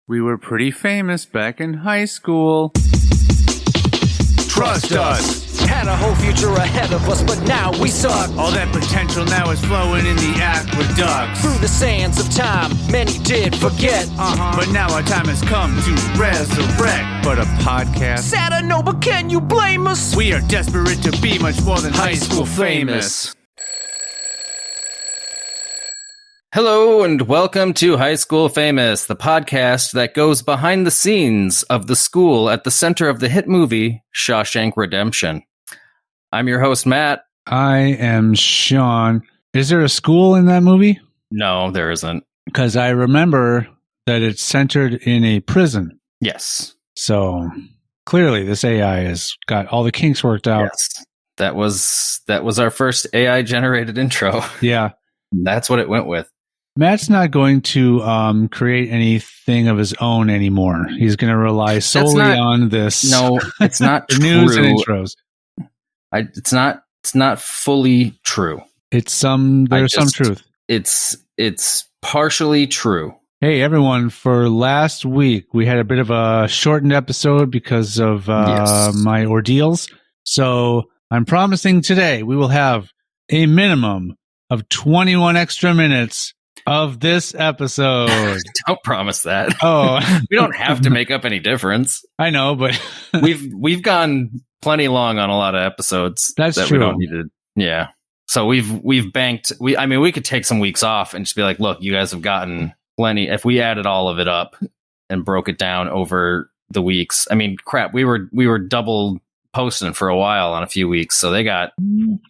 We were pretty famous back in high school. Trust us! Had a whole future ahead of us, but now we suck. All that potential now is flowing in the aqueducts. Through the sands of time, many did forget. But now our time has come to resurrect. But a podcast? Sad I know, but can you blame us? We are desperate to be much more than high school famous. Hello and welcome to High School Famous, the podcast that goes behind the scenes of the school at the center of the hit movie Shawshank Redemption. I'm your host, Matt. I am Sean. Is there a school in that movie? No, there isn't. Because I remember that it's centered in a prison. Yes. So clearly this AI has got all the kinks worked out. Yes. That was our first AI-generated intro. Yeah. That's what it went with. Matt's not going to create anything of his own anymore. He's going to rely solely on this. No, it's not true. News and intros. It's not fully true. There's some truth. It's partially true. Hey everyone! For last week, we had a bit of a shortened episode because of my ordeals. So I'm promising today we will have a minimum of 21 extra minutes of this episode. Don't promise that. Oh, we don't have to make up any difference. I know, but we've gone plenty long on a lot of episodes. That's that true. We don't need to, yeah. So we've banked. We could take some weeks off and just be like, look, you guys have gotten plenty. If we added all of it up and broke it down over the weeks, I mean, crap, we were double posting for a while on a few weeks, so they got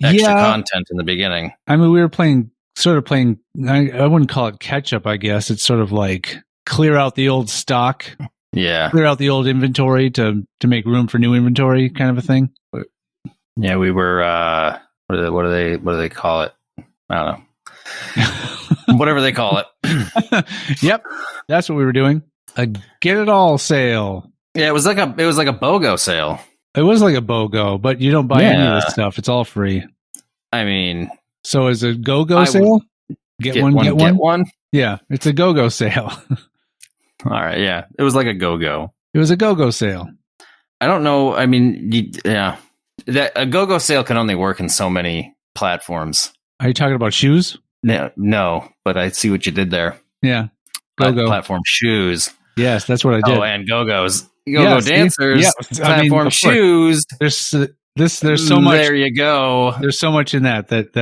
extra content in the beginning. I mean, we were playing. I wouldn't call it catch up, I guess. It's sort of like clear out the old stock. Yeah. Clear out the old inventory to make room for new inventory kind of a thing. Yeah, we were what do they call it? I don't know. Whatever they call it. Yep. That's what we were doing. A get it all sale. Yeah, it was like a BOGO sale. It was like a BOGO, but you don't buy any of this stuff. It's all free. I mean, so is a go-go sale? Get one? Yeah, it's a go-go sale. All right, yeah. It was like a go-go. It was a go-go sale. I don't know. I mean, yeah. That a go-go sale can only work in so many platforms. Are you talking about shoes? No, but I see what you did there. Yeah. Go-go. Platform shoes. Yes, that's what I did. Oh, and go-go's. Go-go dancers. Yeah. Platform shoes. There's so much. There you go. There's so much in that it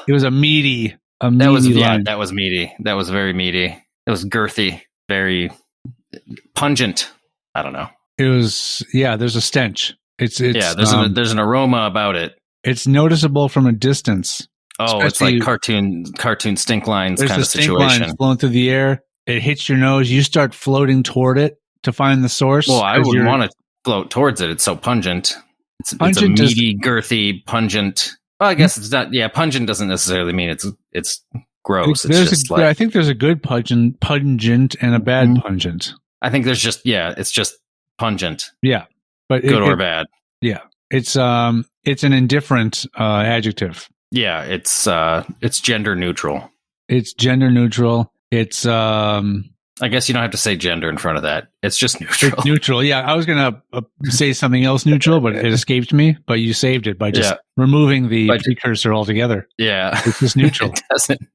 was a meaty line. That was meaty. That was very meaty. It was girthy, very pungent. I don't know. It was, there's a stench. It's there's an aroma about it. It's noticeable from a distance. Oh, it's like cartoon stink lines kind of situation. Stink lines flowing through the air. It hits your nose. You start floating toward it to find the source. Well, I wouldn't want to float towards it. It's so pungent. It's a meaty, girthy, pungent. Well, I guess it's not. Yeah, pungent doesn't necessarily mean it's gross. I think there's a good pungent and a bad pungent. I think there's it's just pungent. Yeah, but good or bad. Yeah, it's an indifferent adjective. Yeah, it's gender neutral. It's gender neutral. It's I guess you don't have to say gender in front of that. It's just neutral. It's neutral. Yeah, I was going to say something else neutral, but it escaped me. But you saved it by just removing the precursor altogether. Yeah. It's just neutral.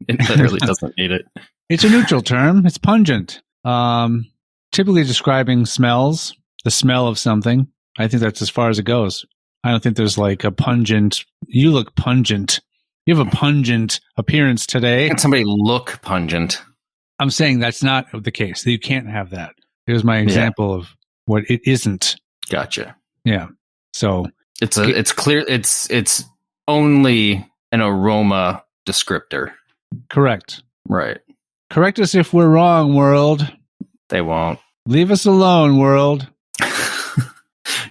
It literally doesn't need it. It's a neutral term. It's pungent. Typically describing smells, the smell of something. I think that's as far as it goes. I don't think there's like a pungent. You look pungent. You have a pungent appearance today. Can somebody look pungent? I'm saying that's not the case. You can't have that. Here's my example of what it isn't. Gotcha. Yeah. So it's clear. It's only an aroma descriptor. Correct. Right. Correct us if we're wrong, world. They won't. Leave us alone, world.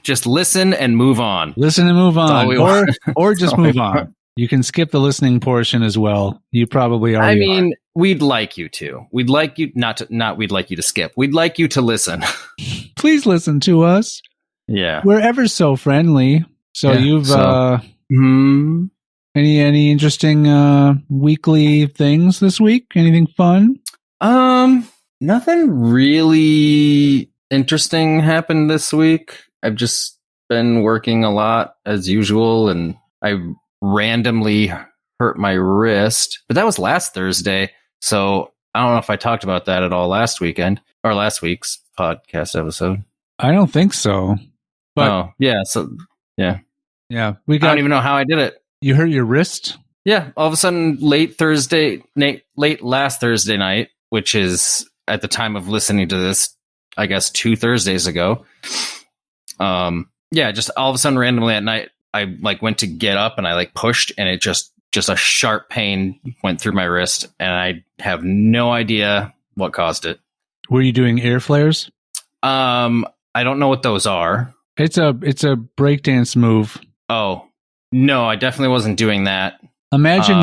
Just listen and move on. Listen and move on. Or just move on. You can skip the listening portion as well. You probably already are. We'd like you to. We'd like you we'd like you to skip. We'd like you to listen. Please listen to us. Yeah. We're ever so friendly. So you've any interesting weekly things this week? Anything fun? Nothing really interesting happened this week. I've just been working a lot as usual, and I randomly hurt my wrist, but that was last Thursday. So I don't know if I talked about that at all last weekend or last week's podcast episode. I don't think so. But yeah. So yeah. I don't even know how I did it. You hurt your wrist? Yeah. All of a sudden, late last Thursday night, which is at the time of listening to this, I guess 2 Thursdays ago. Just all of a sudden randomly at night, I went to get up and I pushed, and it just a sharp pain went through my wrist, and I have no idea what caused it. Were you doing air flares? I don't know what those are. It's a breakdance move. Oh, no, I definitely wasn't doing that. Imagine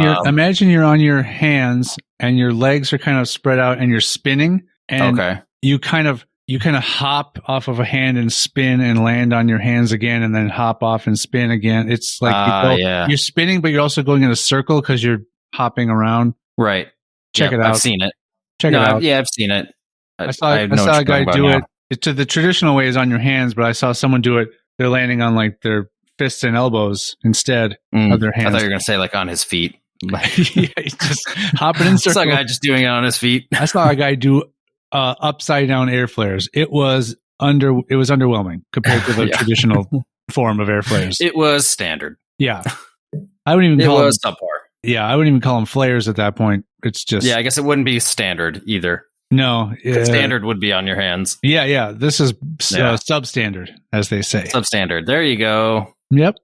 you're on your hands and your legs are kind of spread out and you're spinning, and you kind of hop off of a hand and spin and land on your hands again, and then hop off and spin again. It's like you're spinning, but you're also going in a circle because you're hopping around. Right. Check it out. I've seen it. Check it out. Yeah, I've seen it. I saw a guy do it. To the traditional way is on your hands, but I saw someone do it. They're landing on their fists and elbows instead of their hands. I thought you were going to say on his feet. Yeah, he's just hopping in circles. I saw a guy just doing it on his feet. I saw a guy do upside down air flares. It was underwhelming compared to the traditional form of air flares. It was standard. Yeah, I wouldn't even call it was subpar. Yeah, I wouldn't even call them flares at that point. It's just I guess it wouldn't be standard either. No, standard would be on your hands. Yeah. This is substandard, as they say. Substandard. There you go. Yep.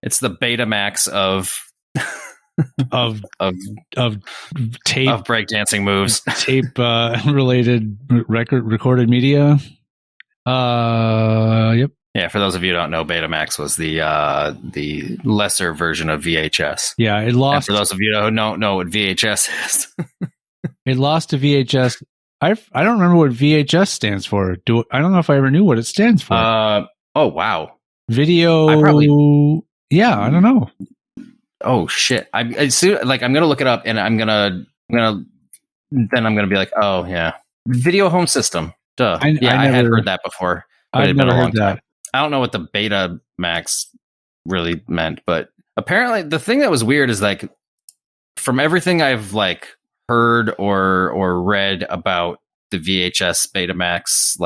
It's the Betamax of tape, of breakdancing moves, tape related recorded media. Yep. Yeah, for those of you who don't know, Betamax was the lesser version of VHS. Yeah, it lost. And for those of you who don't know what VHS is, it lost to VHS. I don't remember what VHS stands for. I don't know if I ever knew what it stands for. Oh wow. Video. I don't know. Oh shit! I'm gonna look it up, and I'm gonna be like, oh yeah, video home system. Duh. I had heard that before. But I've never heard that. I don't know what the Betamax really meant, but apparently the thing that was weird is from everything I've heard or read about the VHS Betamax,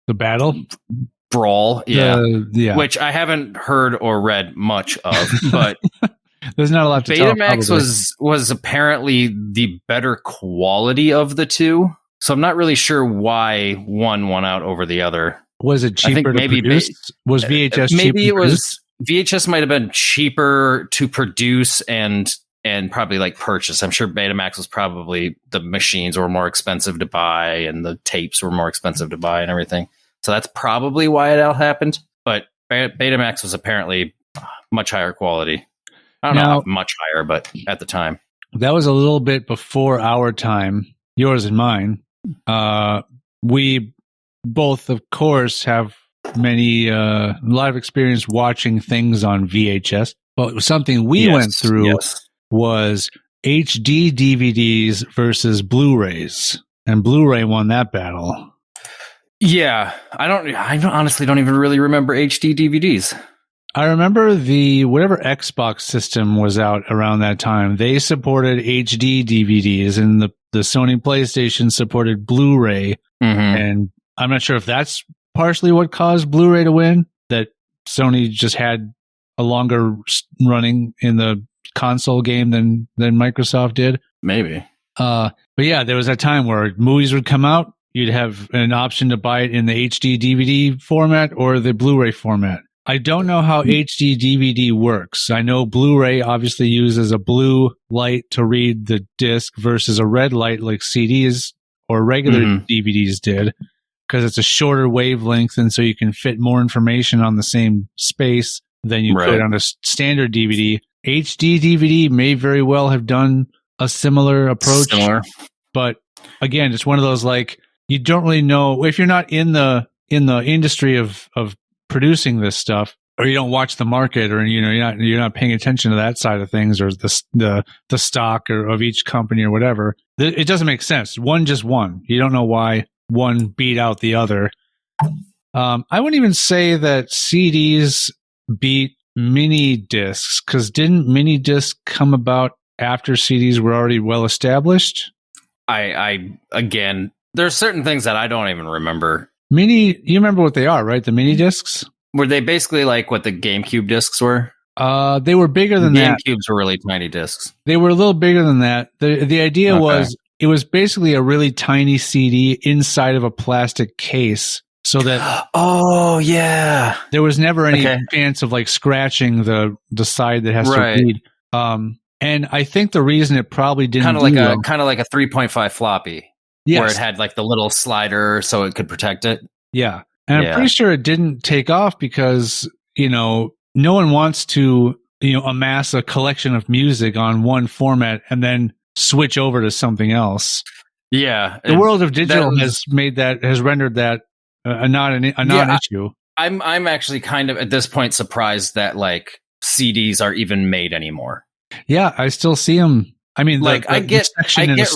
the battle brawl, which I haven't heard or read much of, but there's not a lot to tell. Betamax was apparently the better quality of the two, so I'm not really sure why one won out over the other. Was it cheaper to produce? Was VHS maybe cheaper it was VHS might have been cheaper to produce and probably purchase. I'm sure Betamax was probably, the machines were more expensive to buy and the tapes were more expensive to buy and everything. So that's probably why it all happened. But Betamax was apparently much higher quality. I don't know how much higher, but at the time. That was a little bit before our time, yours and mine. We both, of course, have a lot of experience watching things on VHS. But something we went through was HD DVDs versus Blu-rays, and Blu-ray won that battle. Yeah, I honestly don't even really remember HD DVDs. I remember whatever Xbox system was out around that time, they supported HD DVDs, and the Sony PlayStation supported Blu-ray. And I'm not sure if that's partially what caused Blu-ray to win, that Sony just had a longer running in the console game than Microsoft did. Maybe. But yeah, there was a time where movies would come out. You'd have an option to buy it in the HD DVD format or the Blu-ray format. I don't know how HD DVD works. I know Blu-ray obviously uses a blue light to read the disc versus a red light like CDs or regular DVDs did, because it's a shorter wavelength, and so you can fit more information on the same space than you could on a standard DVD. HD DVD may very well have done a similar approach, but again, it's one of those you don't really know if you're not in the industry of producing this stuff. or you don't watch the market, or you're not paying attention to that side of things, or the stock or of each company or whatever. It doesn't make sense. One just won. You don't know why one beat out the other. I wouldn't even say that CDs beat mini discs, because didn't mini discs come about after CDs were already well established? I again, there's certain things that I don't even remember. You remember what they are, right? The mini discs? Were they basically like what the GameCube discs were? They were bigger than that. GameCubes were really tiny discs. They were a little bigger than that. The idea was it was basically a really tiny CD inside of a plastic case, so that oh yeah, there was never any chance of like scratching the side that has to read. And I think the reason it probably didn't kind of like a 3.5 floppy, where it had like the little slider so it could protect it. Yeah. And I'm pretty sure it didn't take off because, no one wants to, amass a collection of music on one format and then switch over to something else. Yeah. The world of digital has rendered that a non-issue. I'm actually kind of at this point surprised that like CDs are even made anymore. Yeah, I still see them. I mean, like I get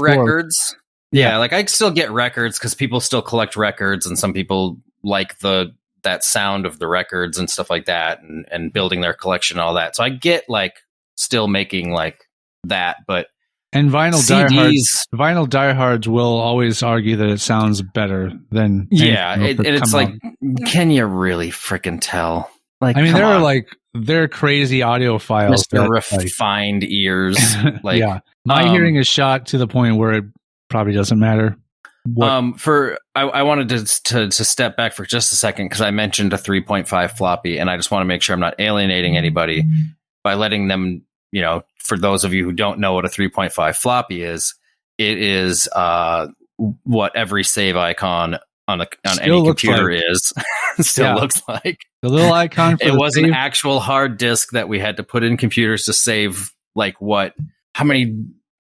records. Yeah, like I still get records because people still collect records, and some people like that sound of the records and stuff like that, and building their collection and all that. So I get like still making like that, but and vinyl diehards will always argue that it sounds better than and it's like, can you really freaking tell? Like, I mean, they're crazy audiophiles, Mr. Refined ears. Like, my hearing is shot to the point where it probably doesn't matter. I wanted to step back for just a second because I mentioned a 3.5 floppy, and I just want to make sure I'm not alienating anybody by letting them, for those of you who don't know what a 3.5 floppy is, it is what every save icon on any computer is. Looks like the little icon. It was an actual hard disk that we had to put in computers to save like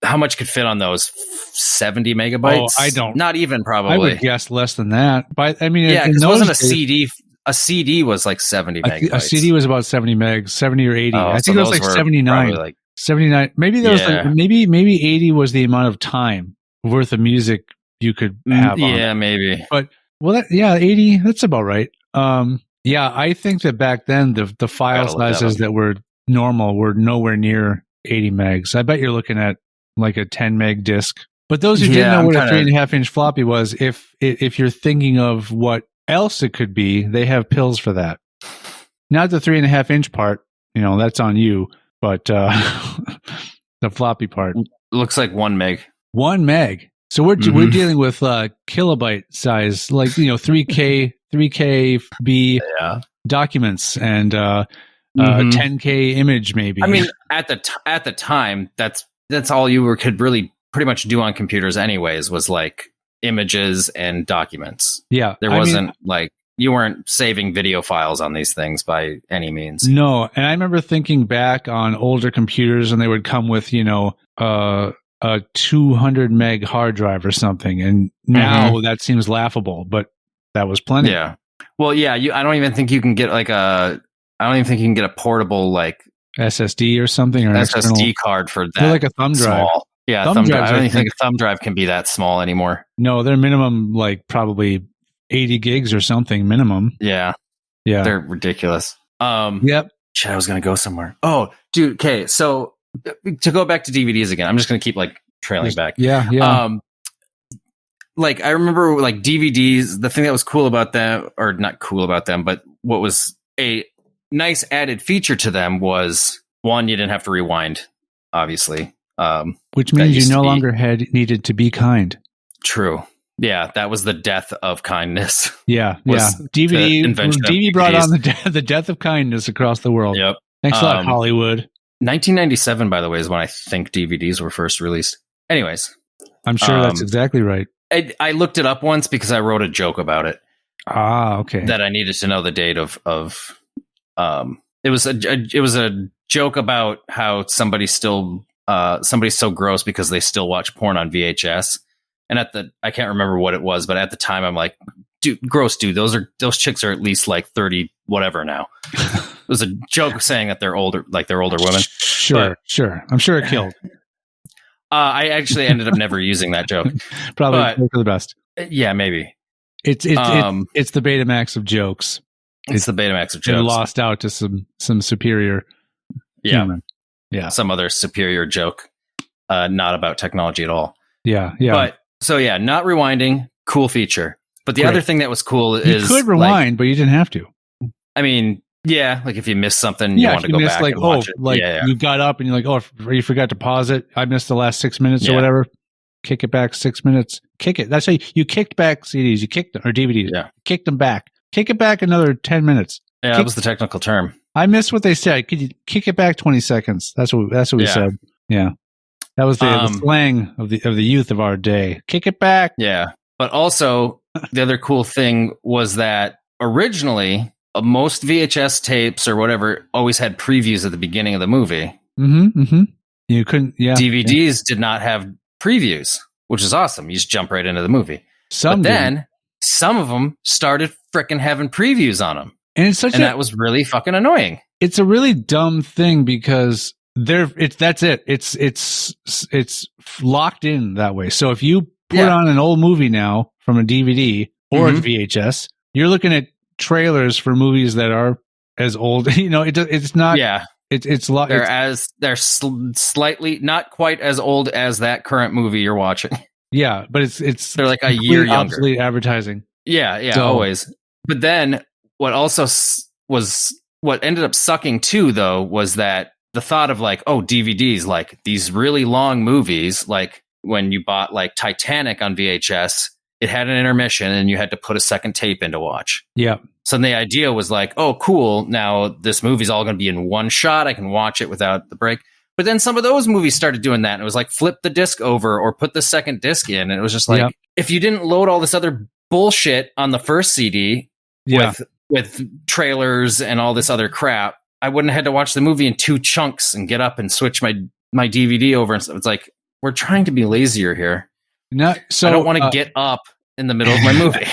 how much could fit on those 70 megabytes? Not even probably. I would guess less than that. But I mean, because it wasn't a CD. A CD was like 70 megabytes. A CD was about 70 megs, 70 or 80. I think it was like 79. Like 79. Maybe there was maybe 80 was the amount of time worth of music you could have. Yeah, maybe. But 80. That's about right. I think that back then the file sizes that were normal were nowhere near 80 megs. I bet you're looking at like a 10 meg disk. But those who didn't know what a 3.5-inch floppy was, if you're thinking of what else it could be, they have pills for that. Not the 3.5-inch part, that's on you, but the floppy part looks like 1 meg. 1 meg. So we're dealing with kilobyte size, like 3K documents and a 10K image, maybe. I mean, at the time, that's all you could really pretty much do on computers, anyways, was like images and documents. Yeah, there wasn't like you weren't saving video files on these things by any means. No, and I remember thinking back on older computers, and they would come with a 200 meg hard drive or something, and now that seems laughable, but that was plenty. Yeah. Well, yeah. I don't even think you can get a portable like SSD or something, or an SSD card for that. They're like a thumb drive. Small. Yeah, thumb drive. I don't even think a thumb drive can be that small anymore. No, they're minimum like probably 80 gigs or something minimum. Yeah. They're ridiculous. Yep. Shit, I was gonna go somewhere. Oh, dude. Okay, so to go back to DVDs again, I'm just gonna keep like trailing back. Yeah. Like I remember like DVDs. The thing that was cool about them, or not cool about them, but what was a nice added feature to them was, one, you didn't have to rewind, obviously. Which means you no longer needed to be kind. True. Yeah, that was the death of kindness. Yeah. DVD brought on the death of kindness across the world. Yep. Thanks a lot, Hollywood. 1997, by the way, is when I think DVDs were first released. Anyways. I'm sure that's exactly right. I looked it up once because I wrote a joke about it. Ah, okay. That I needed to know the date of it was a joke about how somebody's so gross because they still watch porn on VHS. And I can't remember what it was, but at the time I'm like, dude, gross, dude. Those chicks are at least like 30 whatever now. was a joke saying that they're older, like they're older women. Sure. I'm sure it killed. I actually ended up never using that joke. Probably for the best. Yeah, maybe. It's the Betamax of jokes. It's the Betamax of jokes. It lost out to some superior human. Yeah. Some other superior joke, not about technology at all. Yeah. But so yeah, not rewinding, cool feature. But the other thing that was cool is you could rewind, but you didn't have to. I mean, yeah, like if you missed something, you want to go back and watch it. You got up and you're like, oh, you forgot to pause it. I missed the last 6 minutes or whatever. Kick it back 6 minutes. Kick it. That's how you kicked back CDs. You kicked them, or DVDs. Yeah. Kicked them back. Kick it back another 10 minutes. Yeah, that was the technical term. I missed what they said. Could you kick it back 20 seconds? That's what we said. Yeah. That was the slang of the youth of our day. Kick it back. Yeah. But also, the other cool thing was that originally, most VHS tapes or whatever always had previews at the beginning of the movie. Mm-hmm. You couldn't, DVDs did not have previews, which is awesome. You just jump right into the movie. Then some of them started freaking having previews on them. And that was really fucking annoying. It's a really dumb thing because that's it. It's locked in that way. So if you put on an old movie now from a DVD or a VHS, you're looking at trailers for movies that are as old. It's not. Yeah, they're slightly not quite as old as that current movie you're watching. Yeah, but they're like a year younger. Obsolete advertising. Yeah, always. But then what also was what ended up sucking too, though, was that the thought of like, oh, DVDs, like these really long movies, like when you bought like Titanic on VHS, it had an intermission and you had to put a second tape in to watch. Yeah. So the idea was like, oh, cool. Now this movie's all going to be in one shot. I can watch it without the break. But then some of those movies started doing that. And it was like, flip the disc over or put the second disc in. And it was just like, if you didn't load all this other bullshit on the first CD with trailers and all this other crap, I wouldn't have had to watch the movie in 2 chunks and get up and switch my DVD over. And so it's like, we're trying to be lazier here. I don't want to get up in the middle of my movie.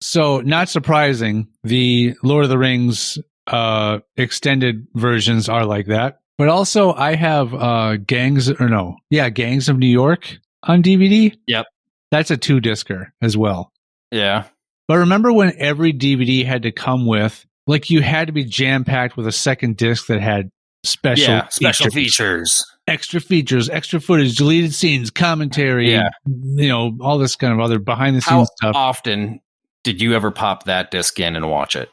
So not surprising, the Lord of the Rings extended versions are like that. But also I have Gangs of New York on DVD. Yep. That's a 2-discer as well. Yeah. But remember when every DVD had to come with, like, you had to be jam-packed with a second disc that had special features. Extra features, extra footage, deleted scenes, commentary, all this kind of other behind-the-scenes stuff. How often did you ever pop that disc in and watch it?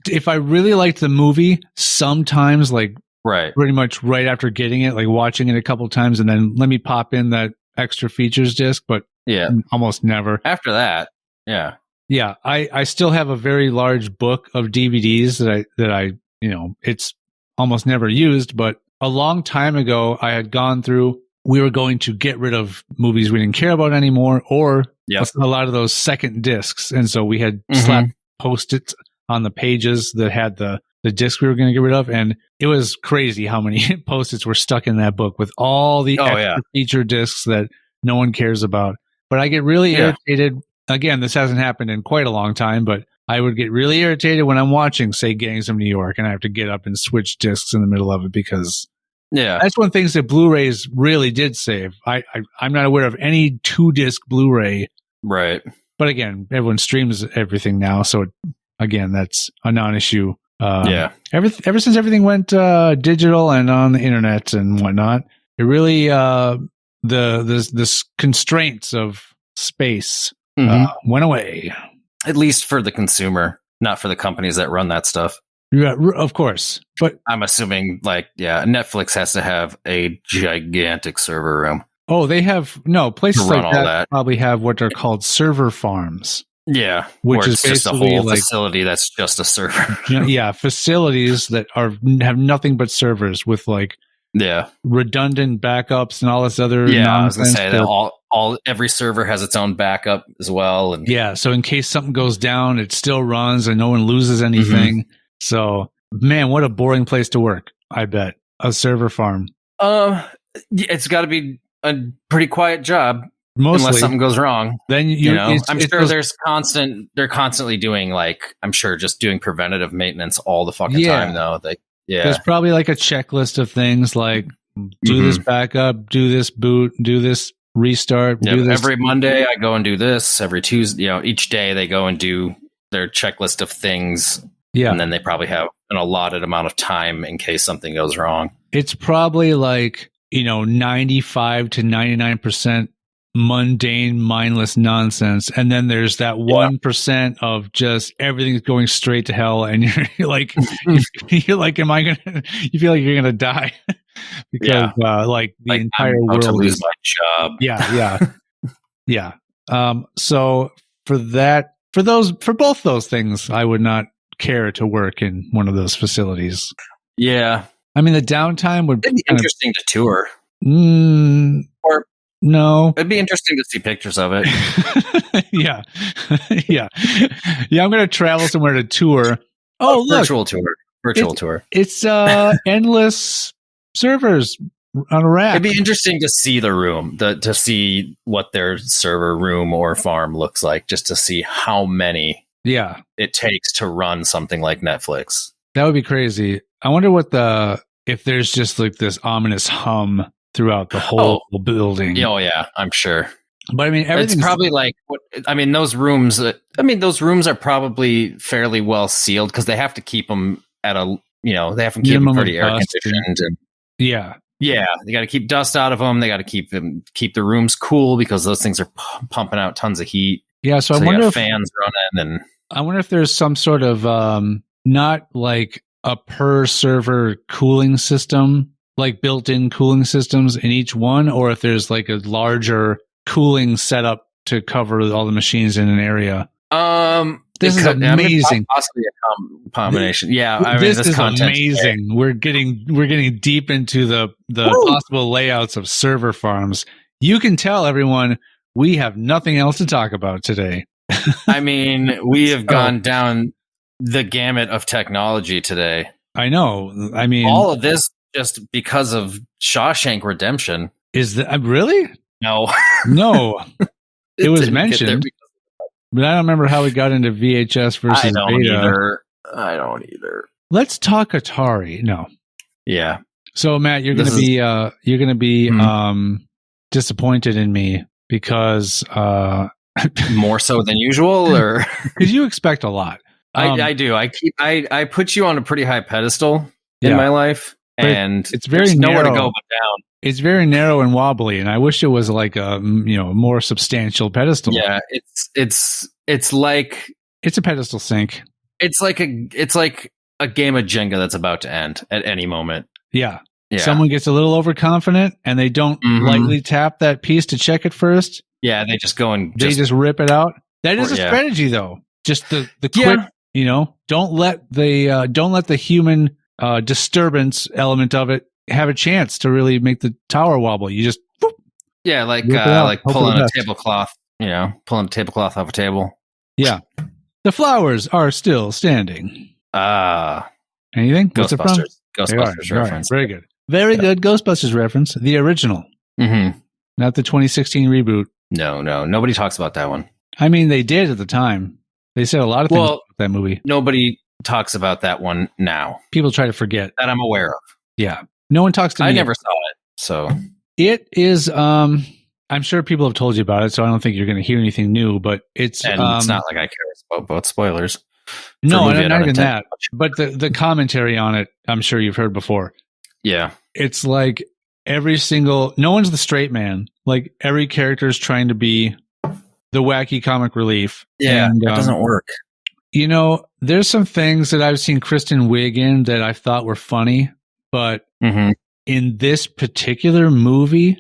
If I really liked the movie, sometimes, like, pretty much right after getting it, like watching it a couple times, and then let me pop in that extra features disc, but almost never. After that, Yeah, I still have a very large book of DVDs that I it's almost never used, but a long time ago I had gone through, we were going to get rid of movies we didn't care about anymore, or a lot of those second discs. And so we had slapped Post-its on the pages that had the disc we were going to get rid of. And it was crazy how many Post-its were stuck in that book with all the extra feature discs that no one cares about. But I get really irritated. Again, this hasn't happened in quite a long time, but I would get really irritated when I'm watching, say, Gangs of New York, and I have to get up and switch discs in the middle of it, because that's one of the things that Blu-rays really did save. I'm not aware of any 2-disc Blu-ray. Right. But again, everyone streams everything now, so again, that's a non-issue. Ever since everything went digital and on the internet and whatnot, it really the constraints of space went away. At least for the consumer, not for the companies that run that stuff. Yeah, of course. But I'm assuming, Netflix has to have a gigantic server room. Oh, they have places like that probably have what are called server farms. Yeah, which is just a whole facility that's just a server. Facilities that have nothing but servers with redundant backups and all this other nonsense. I was gonna say that every server has its own backup as well, and so in case something goes down, it still runs and no one loses anything. So, man, what a boring place to work. I bet a server farm. It's got to be a pretty quiet job. Mostly, unless something goes wrong. then I'm sure they're constantly doing I'm sure just doing preventative maintenance all the fucking time though. There's probably like a checklist of things like do this backup, do this boot, do this restart, do this. Every Monday I go and do this. Every Tuesday, each day they go and do their checklist of things. Yeah. And then they probably have an allotted amount of time in case something goes wrong. It's probably 95 to 99% mundane, mindless nonsense. And then there's that 1% of just everything's going straight to hell. And you're like, you're like, am I going to, you feel like you're going to die because the entire I'm about world to lose my job. Yeah. So for both those things, I would not care to work in one of those facilities. Yeah. I mean, the downtime would be interesting to tour. Or no. It'd be interesting to see pictures of it. Yeah. I'm going to travel somewhere to tour. Oh, look. Virtual tour. It's endless servers on a rack. It'd be interesting to see the room, to see what their server room or farm looks like, just to see how many it takes to run something like Netflix. That would be crazy. I wonder if there's just like this ominous hum throughout the whole building. Oh yeah, I'm sure. But I mean, everything's probably those rooms. Those rooms are probably fairly well sealed because they have to keep them at a they have to keep them pretty air conditioned. And yeah, they got to keep dust out of them. They got to keep the rooms cool because those things are pumping out tons of heat. Yeah, so I wonder if fans running, and I wonder if there's some sort of not like a per server cooling system, like built-in cooling systems in each one, or if there's like a larger cooling setup to cover all the machines in an area. This is amazing. Possibly a combination. This is amazing. We're getting deep into the possible layouts of server farms. You can tell everyone we have nothing else to talk about today. I mean, we have gone down the gamut of technology today. I know. I mean, all of this just because of Shawshank Redemption. Is that really? No. It was mentioned, but I don't remember how we got into VHS versus Beta. I don't either. Let's talk Atari. No. Yeah. So Matt, you're going to be disappointed in me because more so than usual, or because you expect a lot. I do. I put you on a pretty high pedestal in my life, and it's very nowhere to go but down. It's very narrow and wobbly, and I wish it was like a more substantial pedestal. Yeah, it's like it's a pedestal sink. It's like a game of Jenga that's about to end at any moment. Yeah. Someone gets a little overconfident, and they don't lightly tap that piece to check it first. Yeah, they just go and they just rip it out. That is a strategy, though. Just the quick, don't let the human disturbance element of it have a chance to really make the tower wobble. You just like pulling a tablecloth, pulling a tablecloth off a table. Yeah, the flowers are still standing. Anything? What's it from? Ghostbusters reference. Right. Very good. Very good Ghostbusters reference. The original, not the 2016 reboot. No, nobody talks about that one. I mean, they did at the time. They said a lot of things about that movie. Nobody talks about that one now. People try to forget. That I'm aware of. Yeah. No one talks to me. I never saw it, so. It is, I'm sure people have told you about it, so I don't think you're going to hear anything new, but it's... And it's not like I care about spoilers. No, not even that. But the commentary on it, I'm sure you've heard before. Yeah. It's like no one's the straight man. Like every character is trying to be the wacky comic relief. Yeah, and, that doesn't work. There's some things that I've seen Kristen Wiig in that I thought were funny, but in this particular movie,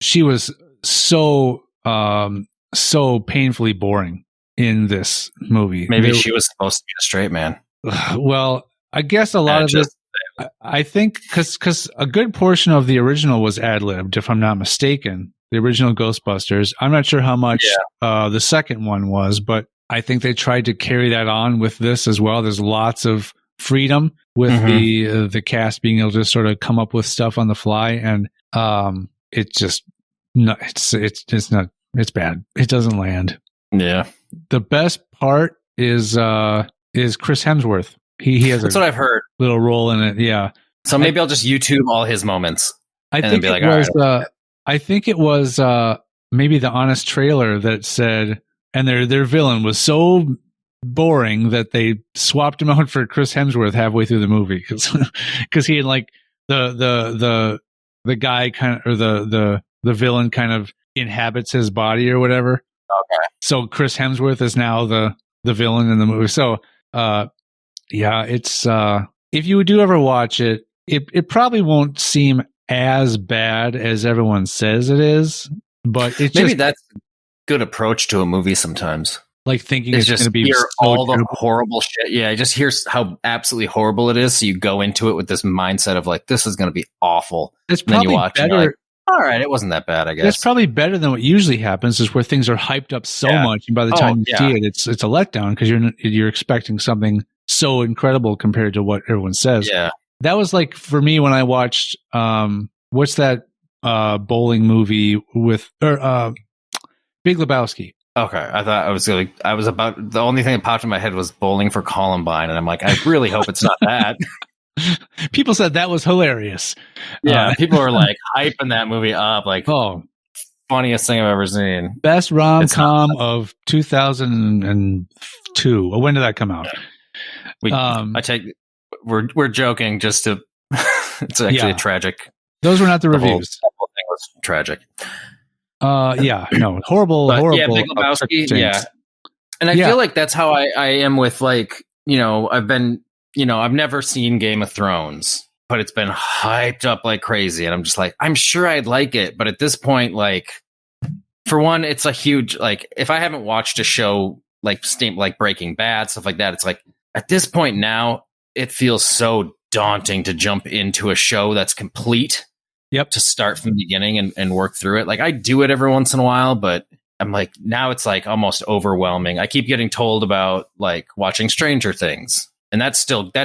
she was so painfully boring in this movie. Maybe she was supposed to be a straight man. Well, I guess a lot of this, I think, because a good portion of the original was ad-libbed, if I'm not mistaken. The original Ghostbusters. I'm not sure how much the second one was, but I think they tried to carry that on with this as well. There's lots of freedom with the cast being able to sort of come up with stuff on the fly, and it just No, it's not. It's bad. It doesn't land. Yeah, The best part is Chris Hemsworth. He has that's what I've heard. little role in it. Yeah. So maybe I'll just YouTube all his moments. I And think then be it like, was. all right. I think it was maybe the Honest trailer that said, and their villain was so boring that they swapped him out for Chris Hemsworth halfway through the movie because he had like the guy kind of, or the villain kind of inhabits his body or whatever. Okay. So Chris Hemsworth is now the villain in the movie. So yeah, it's if you do ever watch it, it probably won't seem as bad as everyone says it is, but it's Maybe just that's a good approach to a movie sometimes. like thinking It's it's going just to be hear so all the terrible. horrible shit. Yeah, just hear how absolutely horrible it is. So you go into it with this mindset of like, this is going to be awful. It's And then probably you watch and better. you're like, all right, it wasn't that bad, I guess. It's probably better than what usually happens, is where things are hyped up so Yeah. much, and by the Oh, time you yeah. see it, it's a letdown because you're expecting something so incredible compared to what everyone says. Yeah. That was like for me when I watched what's that bowling movie with Big Lebowski. Okay. I was about, the only thing that popped in my head was Bowling for Columbine. And I'm like, I really hope it's not that. People said that was hilarious. Yeah. People are like hyping that movie up. Like, Oh, funniest thing I've ever seen. best rom-com of 2002. When did that come out? We're joking just to, it's actually Yeah. tragic. Those were not the The whole reviews. thing was tragic. Yeah, no, horrible, But horrible. yeah, Big Lebowski, things. yeah. And I Yeah. feel like that's how I am with, like, I've never seen Game of Thrones, but it's been hyped up like crazy. And I'm just like, I'm sure I'd like it. But at this point, like, for one, it's a huge, like, if I haven't watched a show like Breaking Bad, stuff like that, it's like, at this point now, it feels so daunting to jump into a show that's complete. Yep. To start from the beginning and work through it. Like, I do it every once in a while, but I'm like, now it's like almost overwhelming. I keep getting told about like watching Stranger Things, and that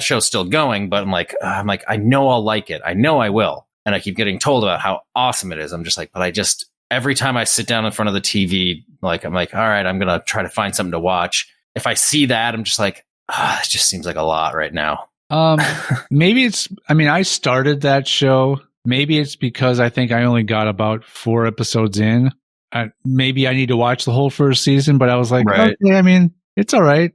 show's still going, but I'm like, I know I'll like it. I know I will. And I keep getting told about how awesome it is. I'm just like, but every time I sit down in front of the TV, like, I'm like, all right, I'm going to try to find something to watch. If I see that, I'm just like, it just seems like a lot right now. Maybe I started that show. Maybe it's because I think I only got about 4 episodes in. Maybe I need to watch the whole first season, but I was like, Right. okay, it's all right.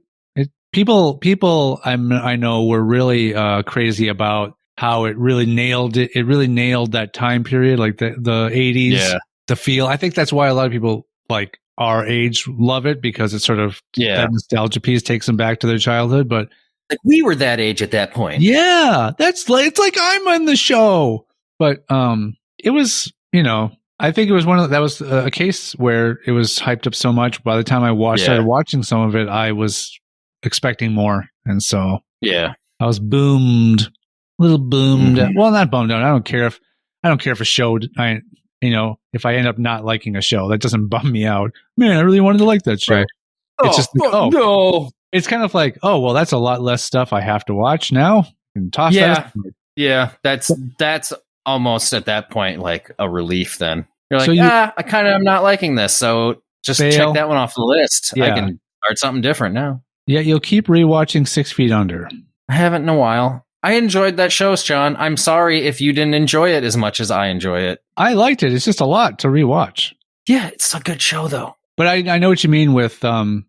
People I know were really crazy about how it really nailed it. It really nailed that time period, like the 80s, Yeah. the feel. I think that's why a lot of people like our age love it, because it's sort of that nostalgia piece takes them back to their childhood. But Like, we were that age at that point. yeah, it's like I'm on the show. But it was, I think it was that was a case where it was hyped up so much. By the time I started watching some of it, I was expecting more, and so Yeah. I was boomed, a little boomed. Mhm. Well, not bummed out. I don't care if a show. If I end up not liking a show, that doesn't bum me out. Man, I really wanted to like that show. Right. It's just like, no. It's kind of like, oh well, that's a lot less stuff I have to watch now. And toss that. Yeah, that's almost at that point like a relief. Then you're like, So I'm not liking this, so just Fail. check that one off the list. Yeah. I can start something different now. Yeah, you'll keep rewatching 6 Feet Under. I haven't in a while. I enjoyed that show, Sean. I'm sorry if you didn't enjoy it as much as I enjoy it. I liked it. It's just a lot to rewatch. Yeah, it's a good show though. But I know what you mean with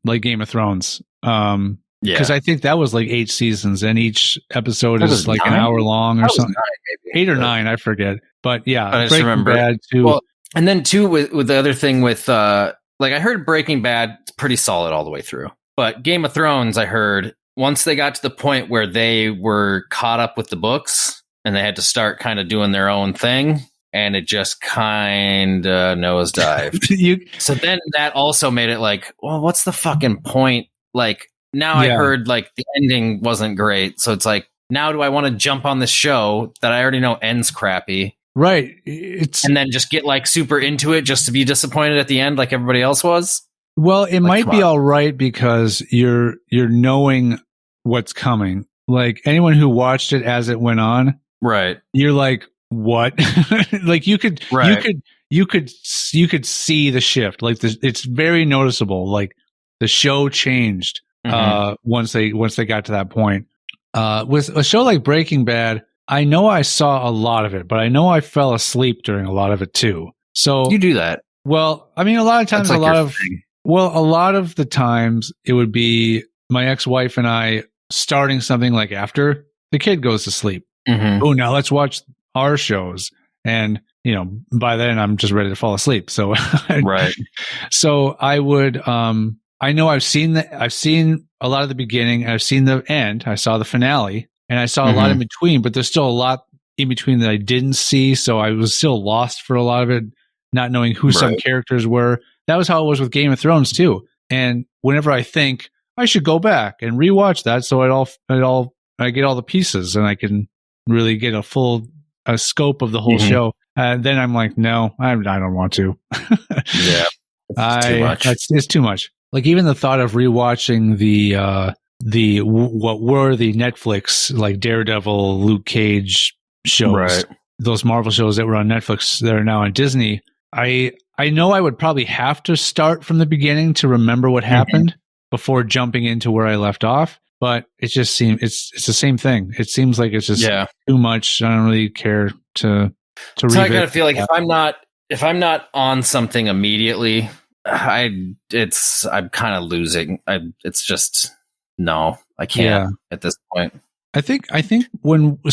like Game of Thrones. Because I think that was like 8 seasons, and each episode is like 9? an hour long or That was something. 9, maybe. 8 or 9, I forget. But yeah, I just Breaking remember Bad too. Well, and then too with the other thing with like, I heard Breaking Bad pretty solid all the way through, but Game of Thrones, I heard once they got to the point where they were caught up with the books and they had to start kind of doing their own thing, and it just kind of nosedived. So then that also made it like, well, what's the fucking point? Like, now I heard like the ending wasn't great, so it's like, now do I want to jump on this show that I already know ends crappy? Right. And then just get like super into it just to be disappointed at the end like everybody else was? Well, it might come be on. all right because you're knowing what's coming. Like anyone who watched it as it went on, Right. you're like, what? Like you could you could see the shift. Like it's very noticeable. Like the show changed once they got to that point. With a show like Breaking Bad, I know I saw a lot of it, but I know I fell asleep during a lot of it too. So You do that. well, I mean, a lot of times, That's like a lot of the times it would be my ex-wife and I starting something like after the kid goes to sleep. Oh, now let's watch our shows. And, by then I'm just ready to fall asleep. So, Right. So I would, I know I've seen a lot of the beginning. I've seen the end. I saw the finale and I saw a lot in between, but there's still a lot in between that I didn't see. So I was still lost for a lot of it, not knowing who some characters were. That was how it was with Game of Thrones too. And whenever I think I should go back and rewatch that, so I get all the pieces and I can really get a scope of the whole show. Then I'm like, no, I don't want to. Yeah, it's too much. It's too much. Like even the thought of rewatching what were the Netflix like Daredevil, Luke Cage shows, those Marvel shows that were on Netflix that are now on Disney. I know I would probably have to start from the beginning to remember what happened before jumping into where I left off. But it just seems it's the same thing. It seems like it's just too much. I don't really care to So I kind of feel like if I'm not on something immediately, I'm kind of losing. It's just no, I can't at this point. I think when I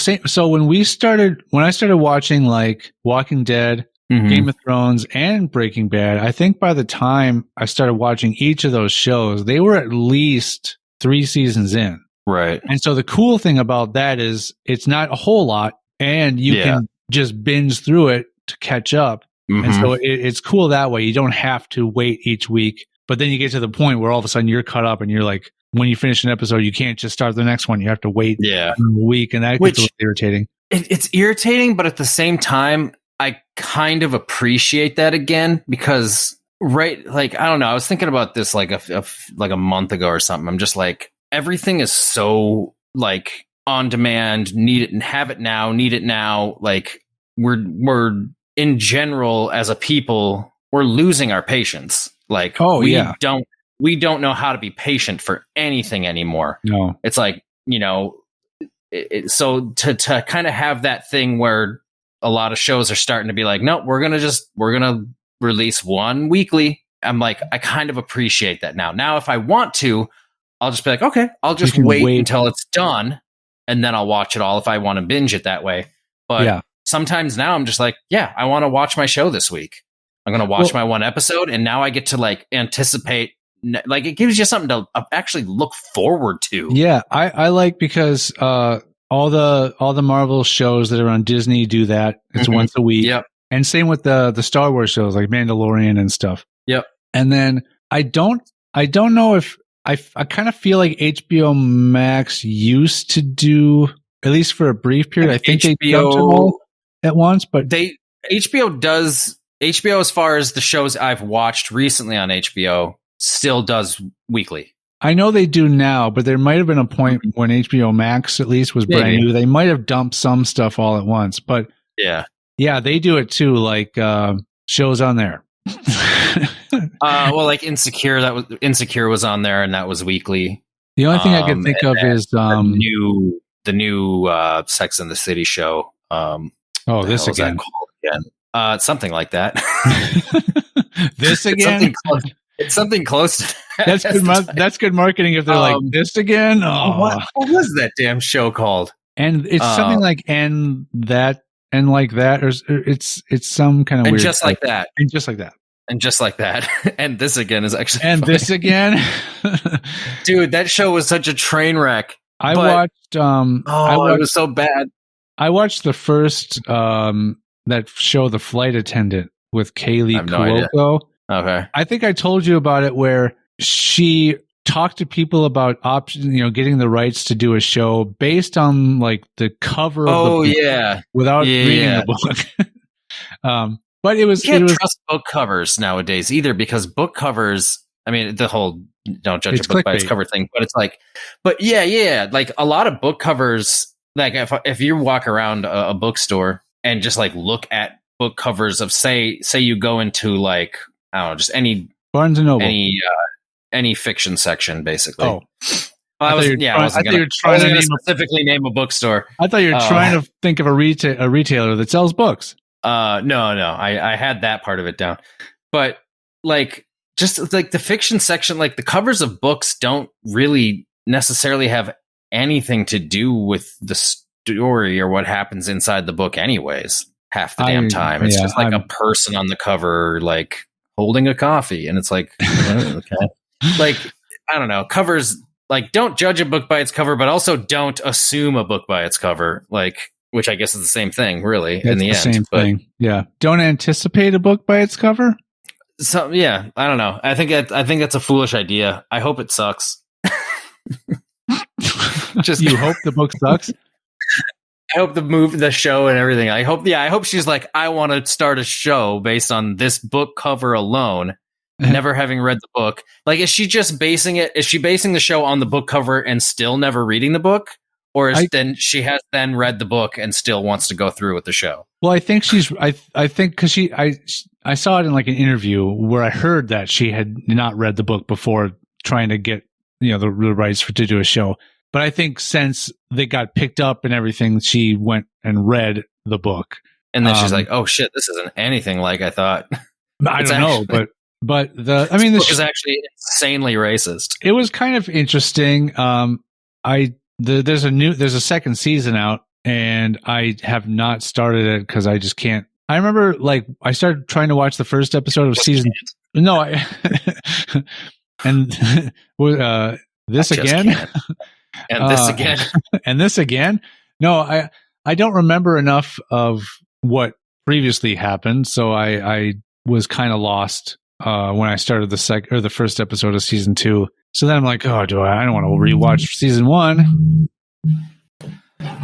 started watching like Walking Dead, Game of Thrones, and Breaking Bad, I think by the time I started watching each of those shows, they were at least 3 seasons in. Right. And so the cool thing about that is it's not a whole lot and you can just binge through it to catch up. And so it's cool that way. You don't have to wait each week, but then you get to the point where all of a sudden you're caught up and you're like, when you finish an episode, you can't just start the next one. You have to wait a week, and that gets a little irritating. It's irritating, but at the same time, I kind of appreciate that again because like I don't know, I was thinking about this like a month ago or something. I'm just like, everything is so like on demand, need it and have it now, need it now. Like we're in general as a people, we're losing our patience. Like we don't know how to be patient for anything anymore. No, it's like, so to kind of have that thing where a lot of shows are starting to be like, no, we're going to release one weekly. I'm like, I kind of appreciate that now. Now, if I want to, I'll just be like, okay, I'll just wait until it's done. And then I'll watch it all if I want to binge it that way. But sometimes now I'm just like, yeah, I want to watch my show this week. I'm going to watch my one episode. And now I get to like anticipate, like it gives you something to actually look forward to. Yeah. I like because, all the Marvel shows that are on Disney do that. It's once a week. Yep. And same with the Star Wars shows like Mandalorian and stuff. Yep. And then I don't know if I kind of feel like HBO Max used to do, at least for a brief period. I think they dumped them all at once, but HBO as far as the shows I've watched recently on HBO still does weekly. I know they do now, but there might have been a point when HBO Max at least was brand new. They might have dumped some stuff all at once, but yeah, they do it too. Like shows on there. Well, like Insecure was on there, and that was weekly. The only thing I can think of is the new Sex and the City show. This again. Something like that. This again. It's something close to that. That's good marketing if they're like, this again? Oh. What was that damn show called? And it's something like and like that, or it's some kind of and weird. Just like that. And just like that. And just like that. And this again is actually And funny. This again? Dude, that show was such a train wreck. I watched it was so bad. I watched the first that show, The Flight Attendant, with Kaylee Cuoco. Okay. I think I told you about it where she talked to people about options, getting the rights to do a show based on like the cover of the book without reading the book. But you can't trust book covers nowadays either, because book covers, I mean, the whole don't judge a book by its cover thing, but it's like, like a lot of book covers, like if you walk around a bookstore and just like look at book covers of say you go into like, I don't know, just any Barnes and Noble, any fiction section, basically. Oh, I wasn't going to specifically name a bookstore. I thought you were trying to think of a retailer that sells books. No, I had that part of it down, but like just like the fiction section, like the covers of books don't really necessarily have anything to do with the story or what happens inside the book anyways. Half the damn time. It's just like a person on the cover, like holding a coffee. And it's like, okay. Like, I don't know, covers, like, don't judge a book by its cover, but also don't assume a book by its cover. Like, which I guess is the same thing, really, in the end. Same thing. Yeah. Don't anticipate a book by its cover. So, yeah, I don't know. I think that's a foolish idea. I hope it sucks. Just you hope the book sucks. I hope the show and everything. I hope she's like, I want to start a show based on this book cover alone, never having read the book. Like, is she just basing the show on the book cover and still never reading the book? Or then she has then read the book and still wants to go through with the show? Well, I think I think because I saw it in like an interview where I heard that she had not read the book before trying to get, the rights to do a show. But I think since they got picked up and everything, she went and read the book. And then she's like, oh shit, this isn't anything like I thought. I don't know, but the book is actually insanely racist. It was kind of interesting. There's a second season out, and I have not started it because I just can't. I remember like I started trying to watch the first episode of season. No, and this again. And this again. And this again. No, I don't remember enough of what previously happened, so I was kind of lost when I started the first episode of season 2. So then I'm like, oh, I don't want to rewatch season 1.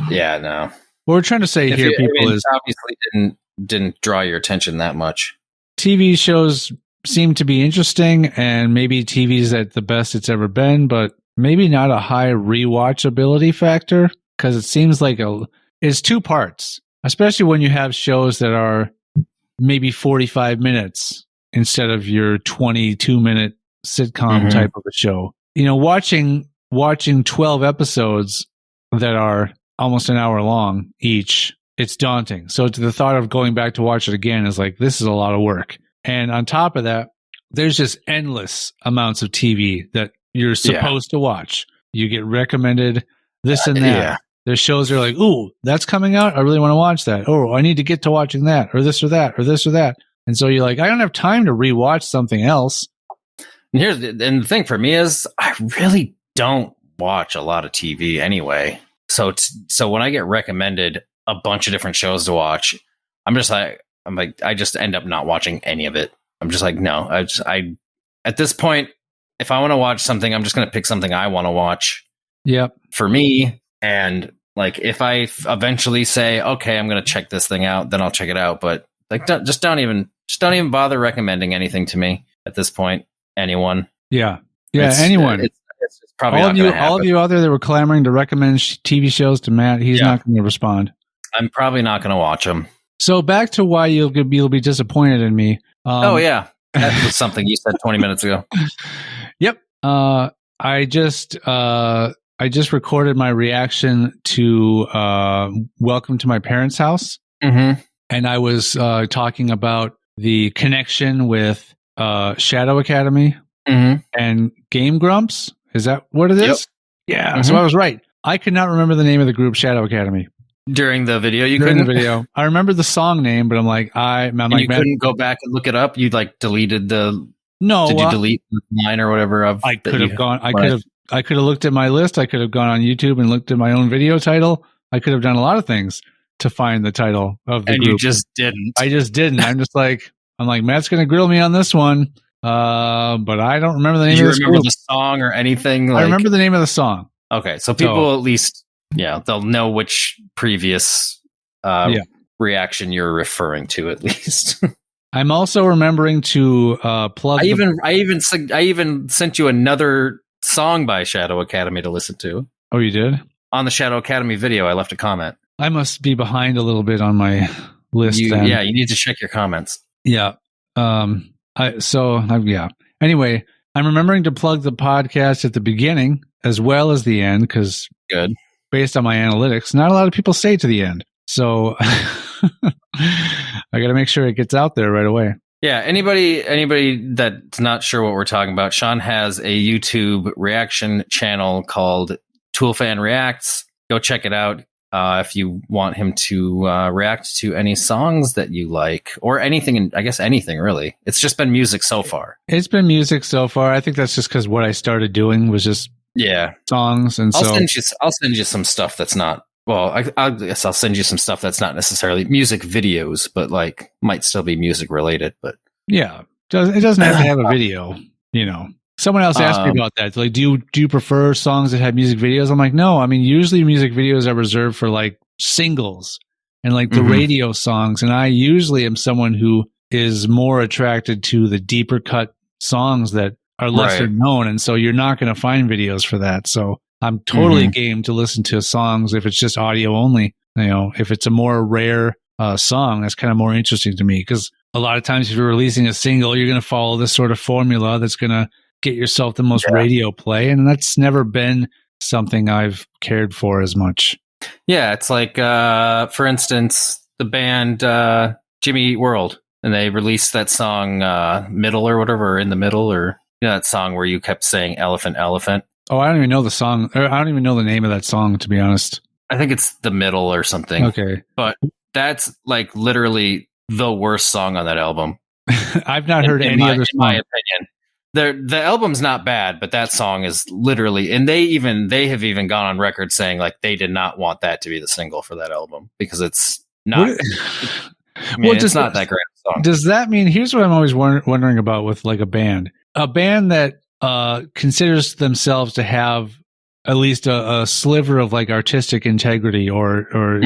Yeah, no. What we're trying to say here, people, is obviously didn't draw your attention that much. TV shows seem to be interesting, and maybe TV's at the best it's ever been, but maybe not a high rewatchability factor, because it seems like it's 2 parts, especially when you have shows that are maybe 45 minutes instead of your 22-minute sitcom type of a show. Watching 12 episodes that are almost an hour long each, it's daunting. So the thought of going back to watch it again is like, this is a lot of work. And on top of that, there's just endless amounts of TV that you're supposed to watch. You get recommended this and that. Yeah. There's shows that are like, ooh, that's coming out. I really want to watch that. Oh, I need to get to watching that or this or that or this or that. And so you're like, I don't have time to rewatch something else. And the thing for me is I really don't watch a lot of TV anyway. So when I get recommended a bunch of different shows to watch, I just end up not watching any of it. I'm just like, no, I at this point, if I want to watch something, I'm just going to pick something I want to watch. Yep. For me. And like, if I eventually say, okay, I'm going to check this thing out, then I'll check it out. But like, don't even bother recommending anything to me at this point. Anyone. Yeah. Yeah. Anyone. It's probably not going to happen. All of you out there that were clamoring to recommend TV shows to Matt, he's not going to respond. I'm probably not going to watch them. So back to why you'll be disappointed in me. Oh yeah. That was something you said 20 minutes ago. Yep. I just recorded my reaction to Welcome to My Parents' House. Mm-hmm. And I was talking about the connection with Shadow Academy and Game Grumps. Is that what it is? Yep. Yeah. So I was right. I could not remember the name of the group Shadow Academy. During the video, During the video. I remember the song name, but I'm like, you couldn't go back and look it up? You like deleted the... No. Did you delete the line or whatever? I could have gone... I could have looked at my list. I could have gone on YouTube and looked at my own video title. I could have done a lot of things to find the title of the group. And you just didn't. I just didn't. I'm like, Matt's going to grill me on this one. But I don't remember the name of the remember the song or anything? I remember the name of the song. Okay. So people at least, they'll know which previous reaction you're referring to at least. I'm also remembering to plug. I even sent you another song by Shadow Academy to listen to. Oh, you did? On the Shadow Academy video, I left a comment. I must be behind a little bit on my list. You need to check your comments. Yeah. Yeah. Anyway, I'm remembering to plug the podcast at the beginning as well as the end because good. Based on my analytics, not a lot of people stay to the end. So I got to make sure it gets out there right away. Yeah, anybody that's not sure what we're talking about, Sean has a YouTube reaction channel called Toolfan Reacts. Go check it out if you want him to react to any songs that you like or anything. I guess anything really. It's just been music so far. It's been music so far. I think that's just because what I started doing was just songs, and I'll send you some stuff that's not. Well, I guess I'll send you some stuff that's not necessarily music videos, but like might still be music related. But yeah, it doesn't have to have a video. Someone else asked me about that. Like, do you prefer songs that have music videos? I'm like, no. I mean, usually music videos are reserved for like singles and like the radio songs. And I usually am someone who is more attracted to the deeper cut songs that are lesser known, and so you're not going to find videos for that. So I'm totally game to listen to songs if it's just audio only. If it's a more rare song, that's kind of more interesting to me because a lot of times if you're releasing a single, you're going to follow this sort of formula that's going to get yourself the most radio play, and that's never been something I've cared for as much. Yeah, it's like, for instance, the band Jimmy Eat World, and they released that song Middle or whatever, or In the Middle, or that song where you kept saying Elephant, Elephant. Oh, I don't even know the song. I don't even know the name of that song, to be honest. I think it's The Middle or something. Okay. But that's like literally the worst song on that album. I've not heard any other song. In my opinion. The album's not bad, but that song is literally, and they have even gone on record saying like they did not want that to be the single for that album because it's not. It's not that great a song. Does that mean, here's what I'm always wondering about with like a band that considers themselves to have at least a sliver of like artistic integrity or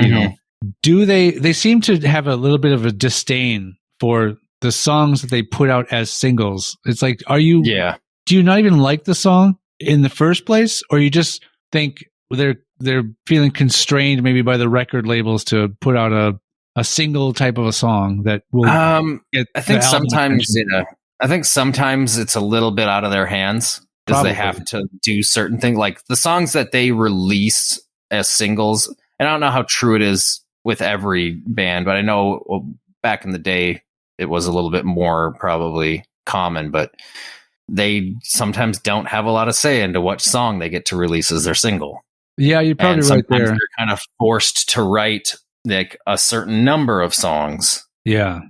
do they seem to have a little bit of a disdain for the songs that they put out as singles. It's like, do you not even like the song in the first place, or you just think they're feeling constrained maybe by the record labels to put out a single type of a song that will I think sometimes it's a little bit out of their hands because they have to do certain things, like the songs that they release as singles. And I don't know how true it is with every band, but I know back in the day it was a little bit more probably common, but they sometimes don't have a lot of say into what song they get to release as their single. Yeah, you're probably right there. They're kind of forced to write like a certain number of songs. Yeah.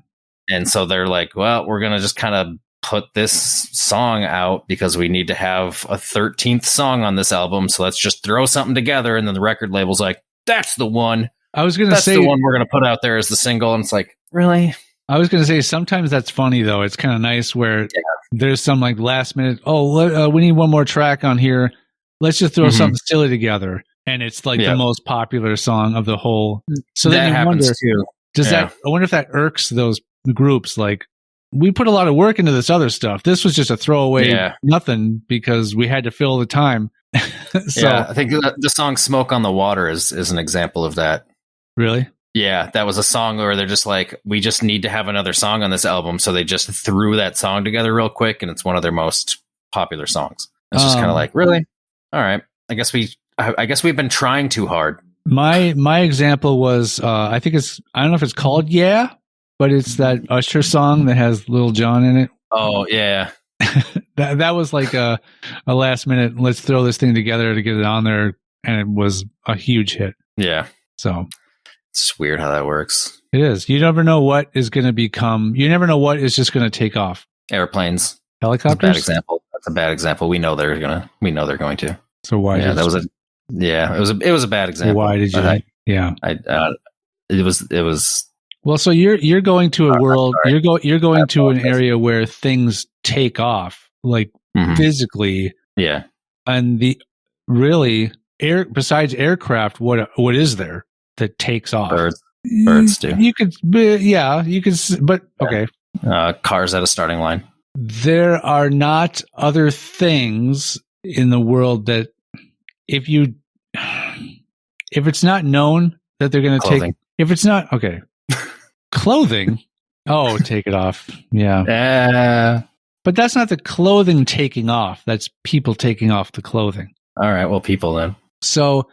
And so they're like, well, we're going to just kind of put this song out because we need to have a 13th song on this album. So let's just throw something together. And then the record label's like, that's the one. I was going to say the one we're going to put out there as the single. And it's like, really? I was going to say sometimes that's funny though. It's kind of nice where there's some like last minute, we need one more track on here. Let's just throw something silly together. And it's like the most popular song of the whole. So then you wonder, I wonder if that irks those groups. Like, we put a lot of work into this other stuff. This was just a throwaway nothing because we had to fill the time. I think the song Smoke on the Water is an example of that. Really? Yeah, that was a song where they're just like, we just need to have another song on this album. So they just threw that song together real quick, and it's one of their most popular songs. It's just kind of like, really? All right. I guess we've been trying too hard. My example was, I don't know if it's called Yeah, but it's that Usher song that has Lil Jon in it. Oh, yeah. that was like a last minute, let's throw this thing together to get it on there. And it was a huge hit. Yeah. So it's weird how that works. It is. You never know what is going to become. You never know what is just going to take off. Airplanes. Helicopters. That's a bad example. We know they're going to. So why? Yeah, it was a bad example. Why did you? It was. Well, so you're going to a world. You're going to an area where things take off, like physically. Yeah. And besides aircraft, what is there that takes off? Birds do. You could, but okay. Cars at a starting line. There are not other things in the world that if it's not known that they're going to take, if it's not, okay. Clothing? Oh, take it off. Yeah. But that's not the clothing taking off. That's people taking off the clothing. All right. Well, people then. So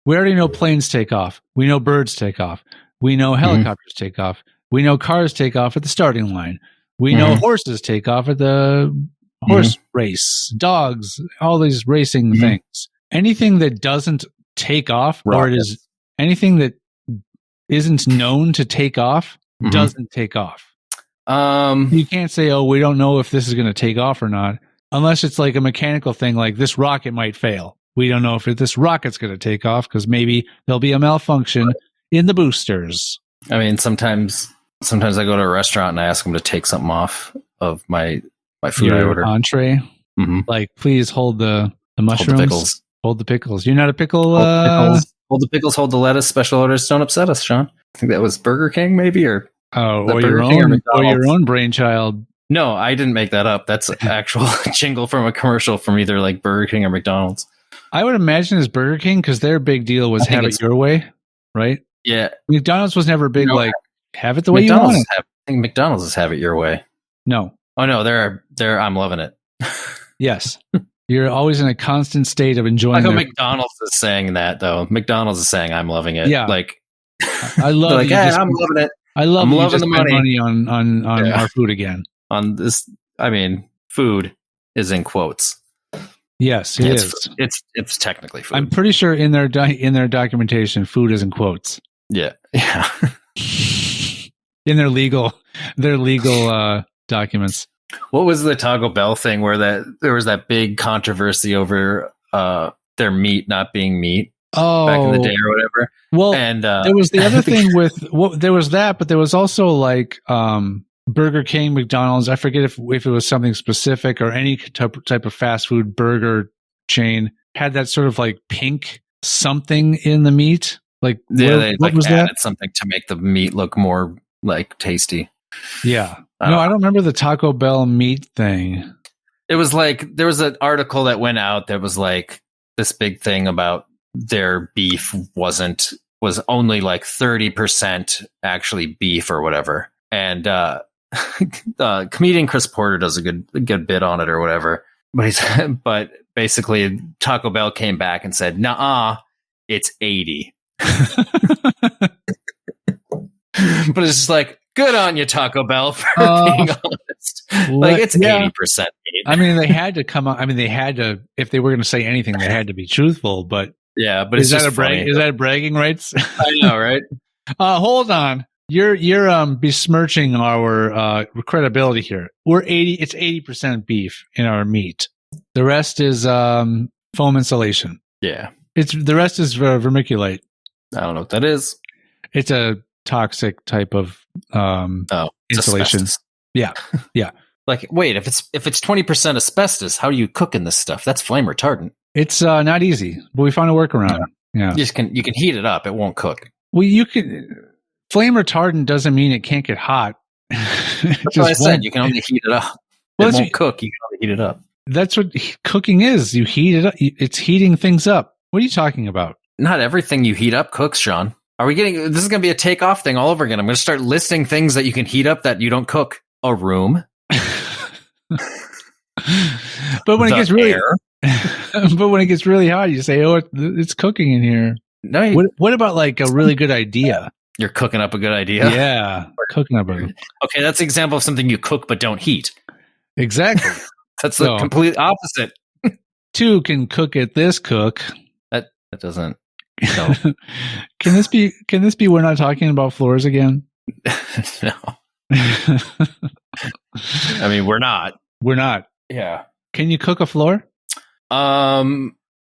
we already know planes take off. We know birds take off. We know helicopters take off. We know cars take off at the starting line. We know horses take off at the horse race, dogs, all these racing things. Anything that doesn't take off or it is anything that isn't known to take off doesn't take off. You can't say, oh, we don't know if this is going to take off or not, unless it's like a mechanical thing, like this rocket might fail. We don't know if this rocket's going to take off because maybe there'll be a malfunction in the boosters. I mean, sometimes I go to a restaurant and I ask them to take something off of my food I order. Entree. Like, please hold the mushrooms. Hold the pickles. You're not a pickle. Hold the pickles. Hold the lettuce. Special orders don't upset us, Sean. I think that was Burger King, maybe, or your own brainchild. No, I didn't make that up. That's an actual jingle from a commercial from either like Burger King or McDonald's. I would imagine it's Burger King because their big deal was have it your way, right? Yeah. McDonald's was never big like have it the way you want it. I think McDonald's is have it your way. No. Oh no, they're I'm loving it. Yes. You're always in a constant state of enjoying it. McDonald's is saying that though. McDonald's is saying I'm loving it. Yeah. Like I love like, I'm loving it. I love I'm loving the money on our food again. On this, I mean, food is in quotes. Yes, it is. It's technically food. I'm pretty sure in their documentation, food is in quotes. Yeah. In their legal documents. What was the Taco Bell thing where there was that big controversy over their meat not being meat back in the day or whatever? Well, and there was the other thing with there was that, but there was also like Burger King, McDonald's. I forget if it was something specific or any type of fast food burger chain had that sort of like pink something in the meat. Like they what was added that? something to make the meat look more like tasty. Yeah. I don't remember the Taco Bell meat thing. It was like there was an article that went out that was like this big thing about their beef was only like 30% actually beef or whatever. And comedian Chris Porter does a good bit on it or whatever. But basically Taco Bell came back and said, "Nuh-uh, it's 80." But it's just like, good on you, Taco Bell, for being honest. Like, it's 80% meat. I mean, they had to come out. I mean, they had to, if they were going to say anything, they had to be truthful. But yeah, but is that bragging rights? I know, right? Hold on, you're besmirching our credibility here. It's 80% beef in our meat. The rest is foam insulation. Yeah, the rest is vermiculite. I don't know what that is. It's a toxic type of insulation. Asbestos. Yeah. Like, wait, if it's 20% asbestos, how do you cook in this stuff? That's flame retardant. It's not easy, but we found a workaround. Yeah. You can heat it up; it won't cook. Well, you can. Flame retardant doesn't mean it can't get hot. That's what I said. You can only heat it up. It won't cook. You can only heat it up. That's what cooking is. You heat it up. It's heating things up. What are you talking about? Not everything you heat up cooks, Sean. Are we getting? This is going to be a takeoff thing all over again. I'm going to start listing things that you can heat up that you don't cook. A room. But when it gets really hot, you say, "Oh, it's cooking in here." No. What about like a really good idea? You're cooking up a good idea. Yeah, cooking up Okay, that's an example of something you cook but don't heat. Exactly. That's the complete opposite. Two can cook at this cook. That doesn't. No. Can this be? We're not talking about floors again. No. I mean, we're not. We're not. Yeah. Can you cook a floor?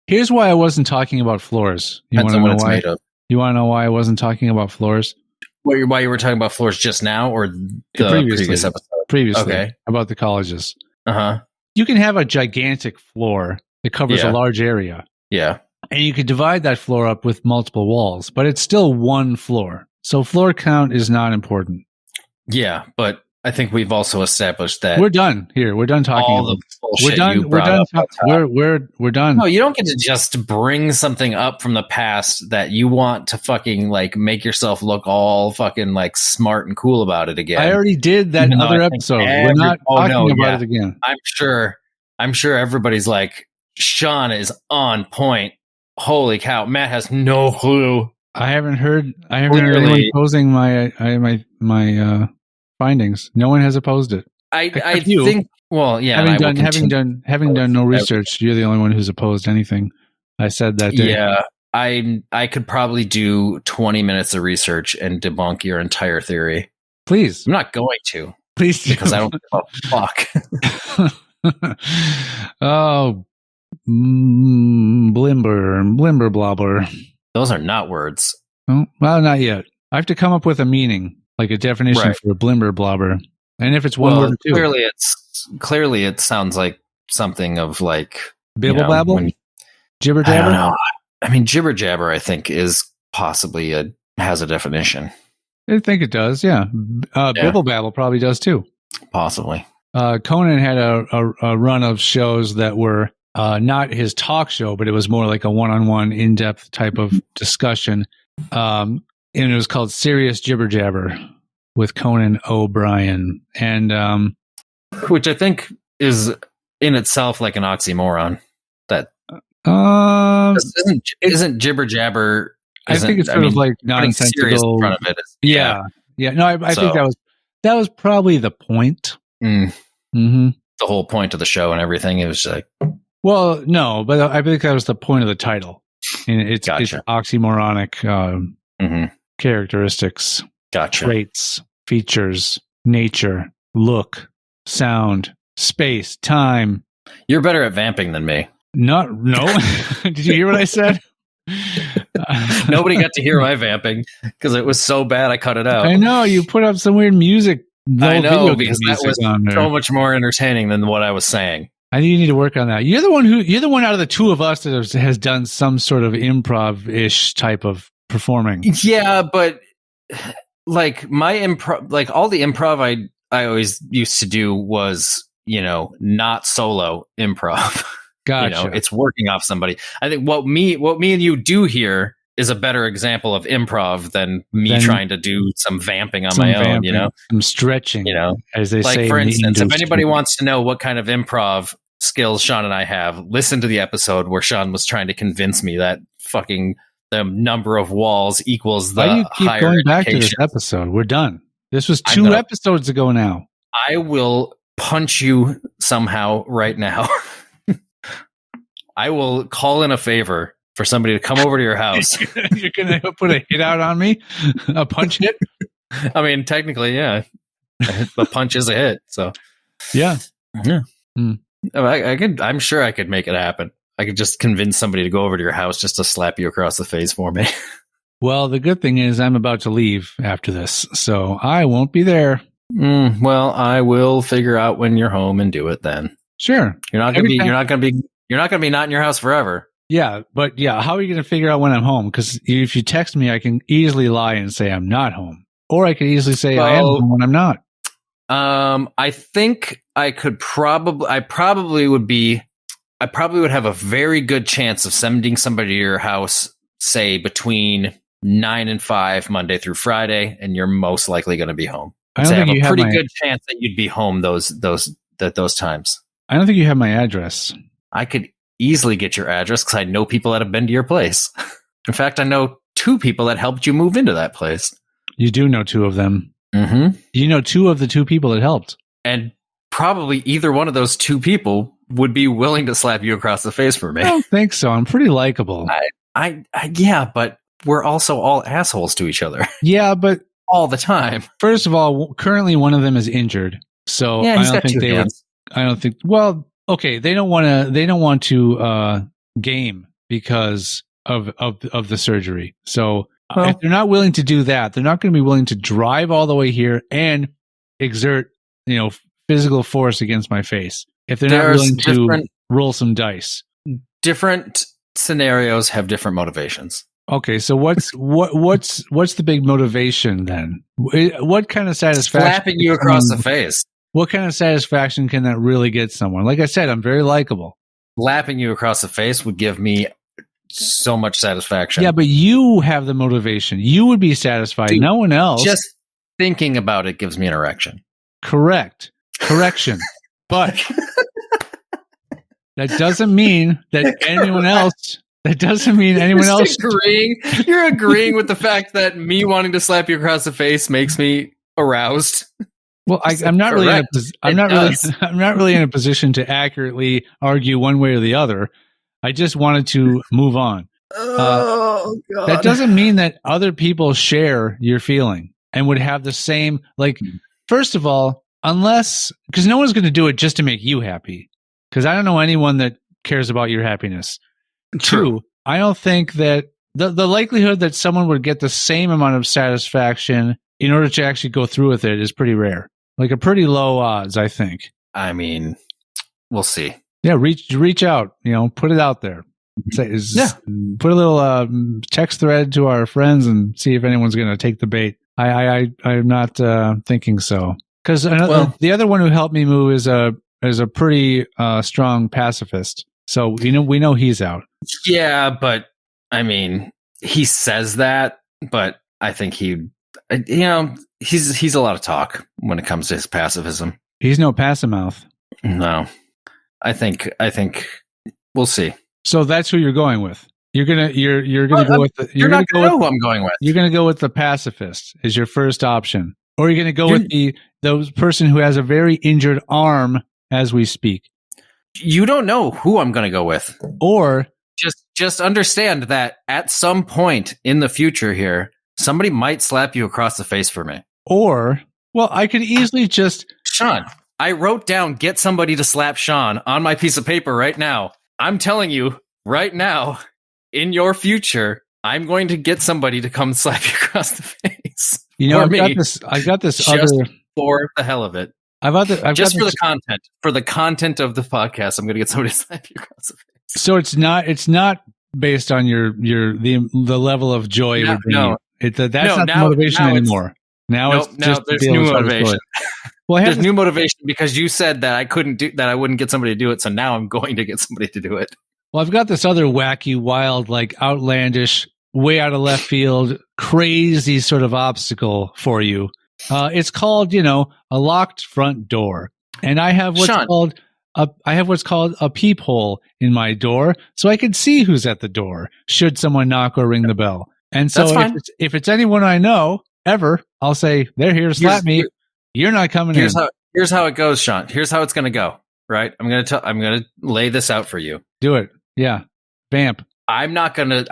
Here's why I wasn't talking about floors. You want to know why? You want to know why I wasn't talking about floors? Why you were talking about floors just now, or the previous episode? Previously, okay. About the colleges. Uh-huh. You can have a gigantic floor that covers a large area. Yeah. And you could divide that floor up with multiple walls, but it's still one floor. So floor count is not important. Yeah, but I think we've also established that we're done here. We're done talking. all the bullshit we're done. you brought up. We're done. No, you don't get to just bring something up from the past that you want to fucking like make yourself look all fucking like smart and cool about it again. I already did that other episode. We're not talking about it again. I'm sure everybody's like, Sean is on point. Holy cow, Matt has no clue. I haven't heard anyone opposing my findings. No one has opposed it. I think. Well, yeah. Having done no research, you're the only one who's opposed anything I said that day. Yeah, I could probably do 20 minutes of research and debunk your entire theory. Please, I'm not going to. Please, because I don't give a fuck. Oh, blimber blobber. Those are not words. Oh, well, not yet. I have to come up with a meaning, like a definition for blimber blobber. And if it's one word or two. Clearly it sounds like something of like bibble babble? Jibber jabber? I don't know. I mean, jibber jabber, I think, is possibly has a definition. I think it does, yeah. Bibble babble probably does too. Possibly. Conan had a run of shows that were not his talk show, but it was more like a one-on-one, in-depth type of discussion. And it was called Serious Jibber Jabber with Conan O'Brien. And which I think is in itself like an oxymoron. That isn't jibber jabber. I think it's sort of like nonsensical. In front of it yeah. No, I think that was probably the point. Mm-hmm. The whole point of the show and everything. It was like, well, no, but I think that was the point of the title. And it's oxymoronic characteristics, traits, features, nature, look, sound, space, time. You're better at vamping than me. No. Did you hear what I said? Nobody got to hear my vamping because it was so bad I cut it out. I know, you put up some weird music. I know, because that was so much more entertaining than what I was saying. I think you need to work on that. You're the one out of the two of us that has done some sort of improv-ish type of performing. Yeah, but like my improv, like all the improv I always used to do was, not solo improv. Gotcha. It's working off somebody. I think what me and you do here is a better example of improv than me trying to do some vamping on my own, some stretching, as they say. Like, for instance, if anybody wants to know what kind of improv skills Sean and I have, listen to the episode where Sean was trying to convince me that fucking the number of walls equals the higher. Why do you keep going back to this episode? We're done. This was 2 episodes ago now. I will punch you somehow right now. I will call in a favor for somebody to come over to your house. You're going to put a hit out on me? A punch hit? I mean, technically, yeah. The punch is a hit, so. Yeah. I'm sure I could make it happen. I could just convince somebody to go over to your house just to slap you across the face for me. Well, the good thing is I'm about to leave after this, so I won't be there. Well, I will figure out when you're home and do it then. Sure. You're not going to be not in your house forever. Yeah, but how are you going to figure out when I'm home? Because if you text me, I can easily lie and say I'm not home, or I could easily say I am home when I'm not. I think I probably would have a very good chance of sending somebody to your house, say between 9 and 5 Monday through Friday, and you're most likely going to be home. I have a pretty good chance that you'd be home those times. I don't think you have my address. I could easily get your address because I know people that have been to your place. In fact, I know 2 people that helped you move into that place. You do know 2 of them. Mm-hmm. You know 2 of the 2 people that helped. And probably either one of those 2 people would be willing to slap you across the face for me. I don't think so. I'm pretty likable. Yeah, but we're also all assholes to each other. Yeah, but all the time. First of all, currently one of them is injured, so yeah, I don't think they would. I don't think. Well, okay, they don't want to game because of the surgery. So if they're not willing to do that, they're not going to be willing to drive all the way here and exert physical force against my face. If they're not willing to roll some dice. Different scenarios have different motivations. Okay, so what's the big motivation then? What kind of satisfaction? Slapping you across the face. What kind of satisfaction can that really get someone? Like I said, I'm very likable. Slapping you across the face would give me so much satisfaction. Yeah, but you have the motivation. You would be satisfied. Dude, no one else. Just thinking about it gives me an erection. Correction. But that doesn't mean that anyone else. That doesn't mean anyone else. You're agreeing with the fact that me wanting to slap you across the face makes me aroused. Well, I'm not really. I'm not really in a position to accurately argue one way or the other. I just wanted to move on. Oh God! That doesn't mean that other people share your feeling and would have the same. Like, first of all, because no one's going to do it just to make you happy. Because I don't know anyone that cares about your happiness. True. 2, I don't think that the likelihood that someone would get the same amount of satisfaction in order to actually go through with it is pretty rare. Like a pretty low odds, I think. I mean, we'll see. Yeah, reach out. Put it out there. Put a little text thread to our friends and see if anyone's going to take the bait. I'm not thinking so. Because the other one who helped me move is a pretty strong pacifist. So we know he's out. Yeah, but I mean, he says that, but I think he's a lot of talk when it comes to his pacifism. He's no passamouth. No, I think we'll see. So that's who you're going with. You're gonna go with the. You're not gonna know who I'm going with. You're gonna go with the pacifist as your first option, or you're gonna go with the person who has a very injured arm as we speak. You don't know who I'm going to go with. Or just understand that at some point in the future here, somebody might slap you across the face for me. Or, well, I could easily just... Sean, I wrote down get somebody to slap Sean on my piece of paper right now. I'm telling you right now, in your future, I'm going to get somebody to come slap you across the face. I've got this other... For the hell of it. For the content of the podcast, I'm going to get somebody to slap you across the face. So it's not based on the level of joy it would bring you. That's not the motivation anymore. Now there's new motivation. Well, there's new motivation because you said that I wouldn't get somebody to do it. So now I'm going to get somebody to do it. Well, I've got this other wacky, wild, like outlandish, way out of left field, crazy sort of obstacle for you. It's called, a locked front door, and I have what's called a peephole in my door, so I can see who's at the door should someone knock or ring the bell. And so if it's anyone I know ever, I'll say they're here to slap me. You're not coming in. Here's how it goes, Sean. Here's how it's going to go. Right? I'm going to lay this out for you. Do it. Yeah. Vamp. I'm not gonna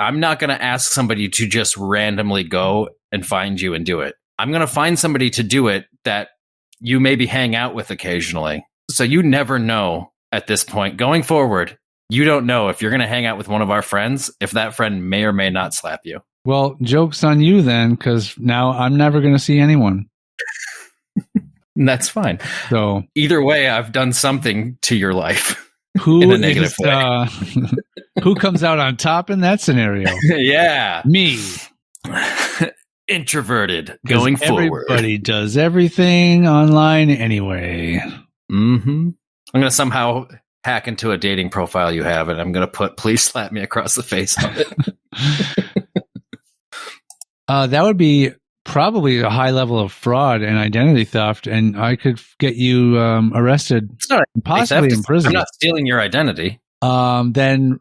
ask somebody to just randomly go and find you and do it. I'm going to find somebody to do it that you maybe hang out with occasionally. So you never know at this point. Going forward, you don't know if you're going to hang out with one of our friends, if that friend may or may not slap you. Well, joke's on you then, because now I'm never going to see anyone. That's fine. So either way, I've done something to your life in a negative way. Who comes out on top in that scenario? Yeah. Me. Introverted going forward. Everybody does everything online anyway. Mm-hmm. I'm going to somehow hack into a dating profile you have, and I'm going to put "please slap me across the face" on it. That would be probably a high level of fraud and identity theft, and I could get you arrested, possibly imprisoned. I'm not stealing your identity. Then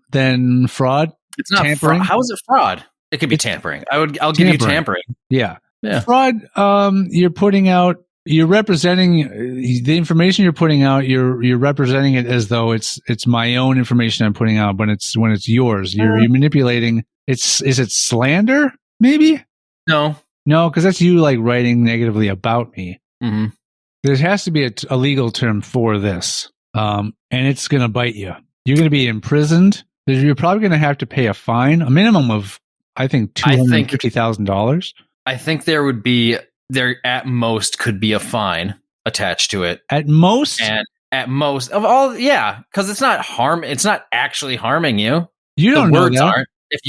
fraud. It's not tampering. How is it fraud? It could be tampering. I'll give you tampering. Yeah. Fraud. You're representing the information you're putting out. You're representing it as though it's my own information I'm putting out, but when it's yours. You're manipulating. Is it slander? Maybe. No, because that's you like writing negatively about me. Mm-hmm. There has to be a legal term for this, and it's going to bite you. You're going to be imprisoned. You're probably going to have to pay a fine, a minimum of, I think, $250,000. I think there at most could be a fine attached to it. At most? And at most of all, yeah, because it's not actually harming you. You don't know that. if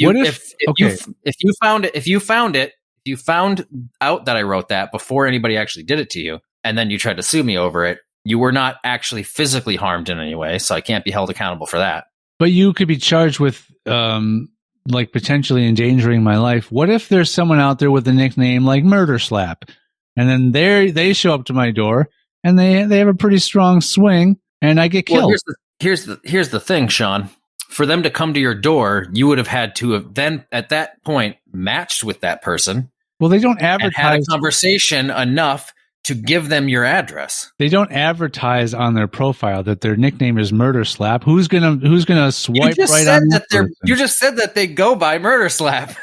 you found out that I wrote that before anybody actually did it to you, and then you tried to sue me over it, you were not actually physically harmed in any way, so I can't be held accountable for that. But you could be charged with like potentially endangering my life. What if there's someone out there with a nickname like Murder Slap, and then they show up to my door and they have a pretty strong swing, and I get killed? Well, here's the thing, Sean. For them to come to your door, you would have had to have then at that point matched with that person. Well, they don't advertise. And had a conversation enough to give them your address. They don't advertise on their profile that their nickname is Murder Slap. Who's gonna swipe right on that? You just said that they go by Murder Slap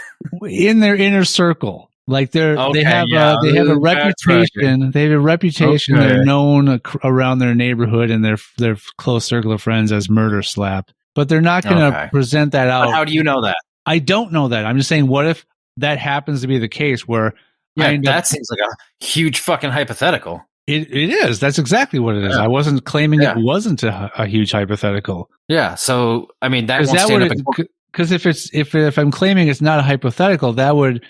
in their inner circle. Like they have a reputation. Right. They have a reputation. Okay. They're known around their neighborhood and their close circle of friends as Murder Slap. But they're not going to present that out. But how do you know that? I don't know that. I'm just saying, what if that happens to be the case where... that seems like a huge fucking hypothetical. It is. That's exactly what it is. Yeah. I wasn't claiming it wasn't a huge hypothetical. Yeah. So, I mean, that because if I'm claiming it's not a hypothetical, that would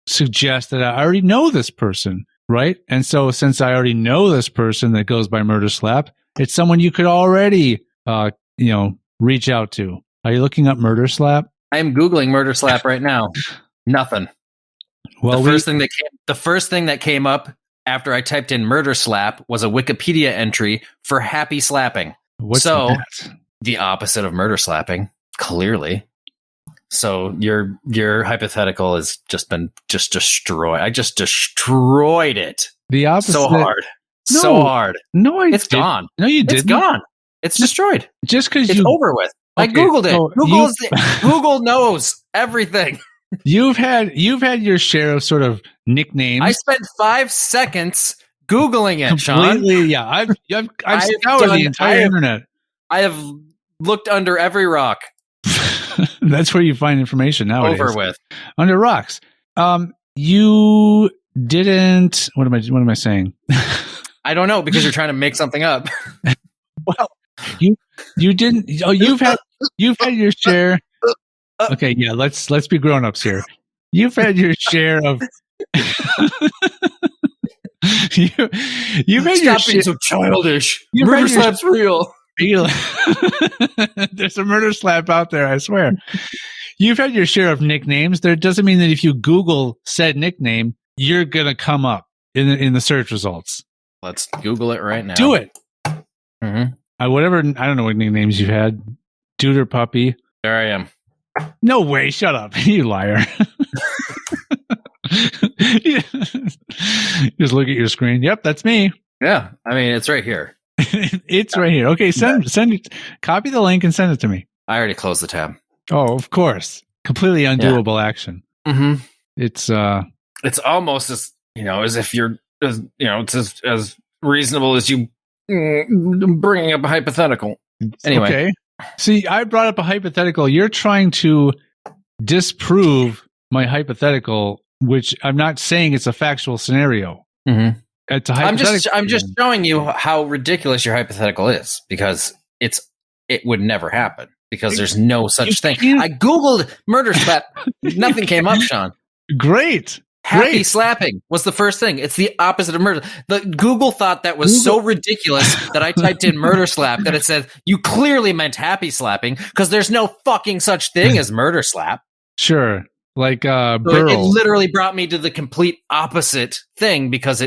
suggest that I already know this person, right? And so, since I already know this person that goes by Murder Slap, it's someone you could already, reach out to. Are you looking up Murder Slap? I am Googling Murder Slap right now. Nothing. Well, the first thing that came up after I typed in Murder Slap was a Wikipedia entry for happy slapping. What's that? The opposite of murder slapping, clearly. So your hypothetical has just been destroyed. I just destroyed it. The opposite. So hard. No, it's gone. No, you didn't. It's gone. It's destroyed. Just because it's over with. Okay, I Googled it. So Google knows everything. You've had your share of sort of nicknames. I spent 5 seconds Googling it, Sean. Yeah. I've scoured the entire internet. I have looked under every rock. That's where you find information nowadays. Over with. Under rocks. You didn't. What am I saying? I don't know, because you're trying to make something up. Well, you didn't. Oh, you've had your share. Okay, yeah. Let's be grown-ups here. You've had your share of. you've had your being so childish. Murder Slap's real. There's a Murder Slap out there, I swear. You've had your share of nicknames. That doesn't mean that if you Google said nickname, you're gonna come up in the search results. Let's Google it right now. Do it. Mm-hmm. Whatever. I don't know what nicknames you've had. Dude or puppy. There I am. No way. Shut up. You liar. Just look at your screen. Yep, that's me. Yeah. I mean, it's right here. It's right here. Okay, send it. Copy the link and send it to me. I already closed the tab. Oh, of course. Completely undoable action. Mm-hmm. It's almost as as if you're it's as reasonable as you bringing up a hypothetical. Anyway. Okay. See, I brought up a hypothetical. You're trying to disprove my hypothetical, which I'm not saying it's a factual scenario. Mm-hmm. It's a hypothetical. I'm just showing you how ridiculous your hypothetical is, because it would never happen, because there's no such thing. I Googled Murder Slap. Nothing came up, Sean. Great. Happy slapping was the first thing. It's the opposite of murder. The Google thought that was so ridiculous that I typed in Murder Slap that it said you clearly meant happy slapping, because there's no fucking such thing as Murder Slap. Sure. Like it literally brought me to the complete opposite thing, because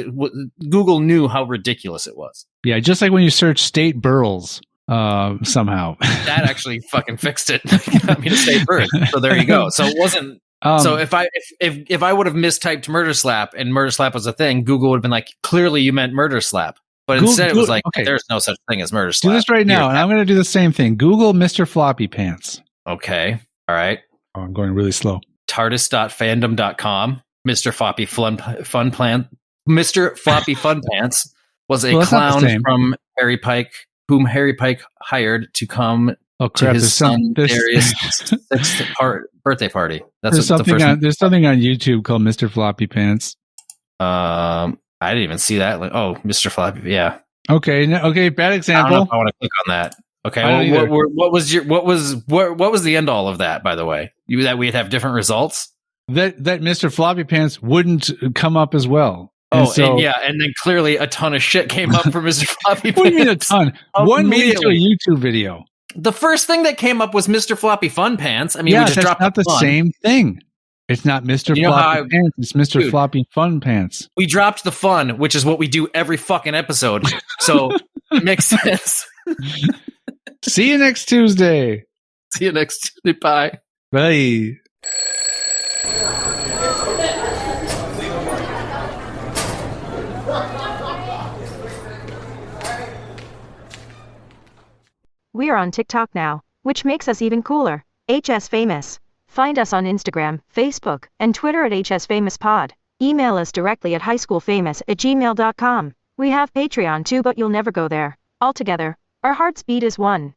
Google knew how ridiculous it was. Yeah, just like when you search state burls somehow. That actually fucking fixed it. Got me to state birth. So there you go. So it wasn't. So if I would have mistyped Murder Slap and Murder Slap was a thing, Google would have been like, clearly you meant Murder Slap. But instead it was like, there's no such thing as Murder Slap. Do this right now, and I'm going to do the same thing. Google Mr. Floppy Pants. Okay. All right. Oh, I'm going really slow. TARDIS.fandom.com. Mr. Floppy Mr. Floppy Fun Pants was a clown from Harry Pike, whom Harry Pike hired to come to his son Darius' 6th birthday party. There's something on YouTube called Mr. Floppy Pants. I didn't even see that. Mr. Floppy, yeah. Okay, bad example. I don't know if I want to click on that. Okay, I don't well, what was the end all of that? By the way, that we'd have different results. That Mr. Floppy Pants wouldn't come up as well. And then clearly a ton of shit came up for Mr. Floppy Pants. What do you mean a ton? One leading to a YouTube video. The first thing that came up was Mr. Floppy Fun Pants. I mean, we just that's dropped not the fun. same thing. It's not Mr. Floppy Pants. It's Mr. Floppy Fun Pants. We dropped the fun, which is what we do every fucking episode. So it makes sense. See you next Tuesday. See you next Tuesday. Bye. Bye. We are on TikTok now, which makes us even cooler. HS Famous. Find us on Instagram, Facebook, and Twitter at HSFamousPod. Email us directly at highschoolfamous@gmail.com. We have Patreon too, but you'll never go there. Altogether, our hearts beat as one.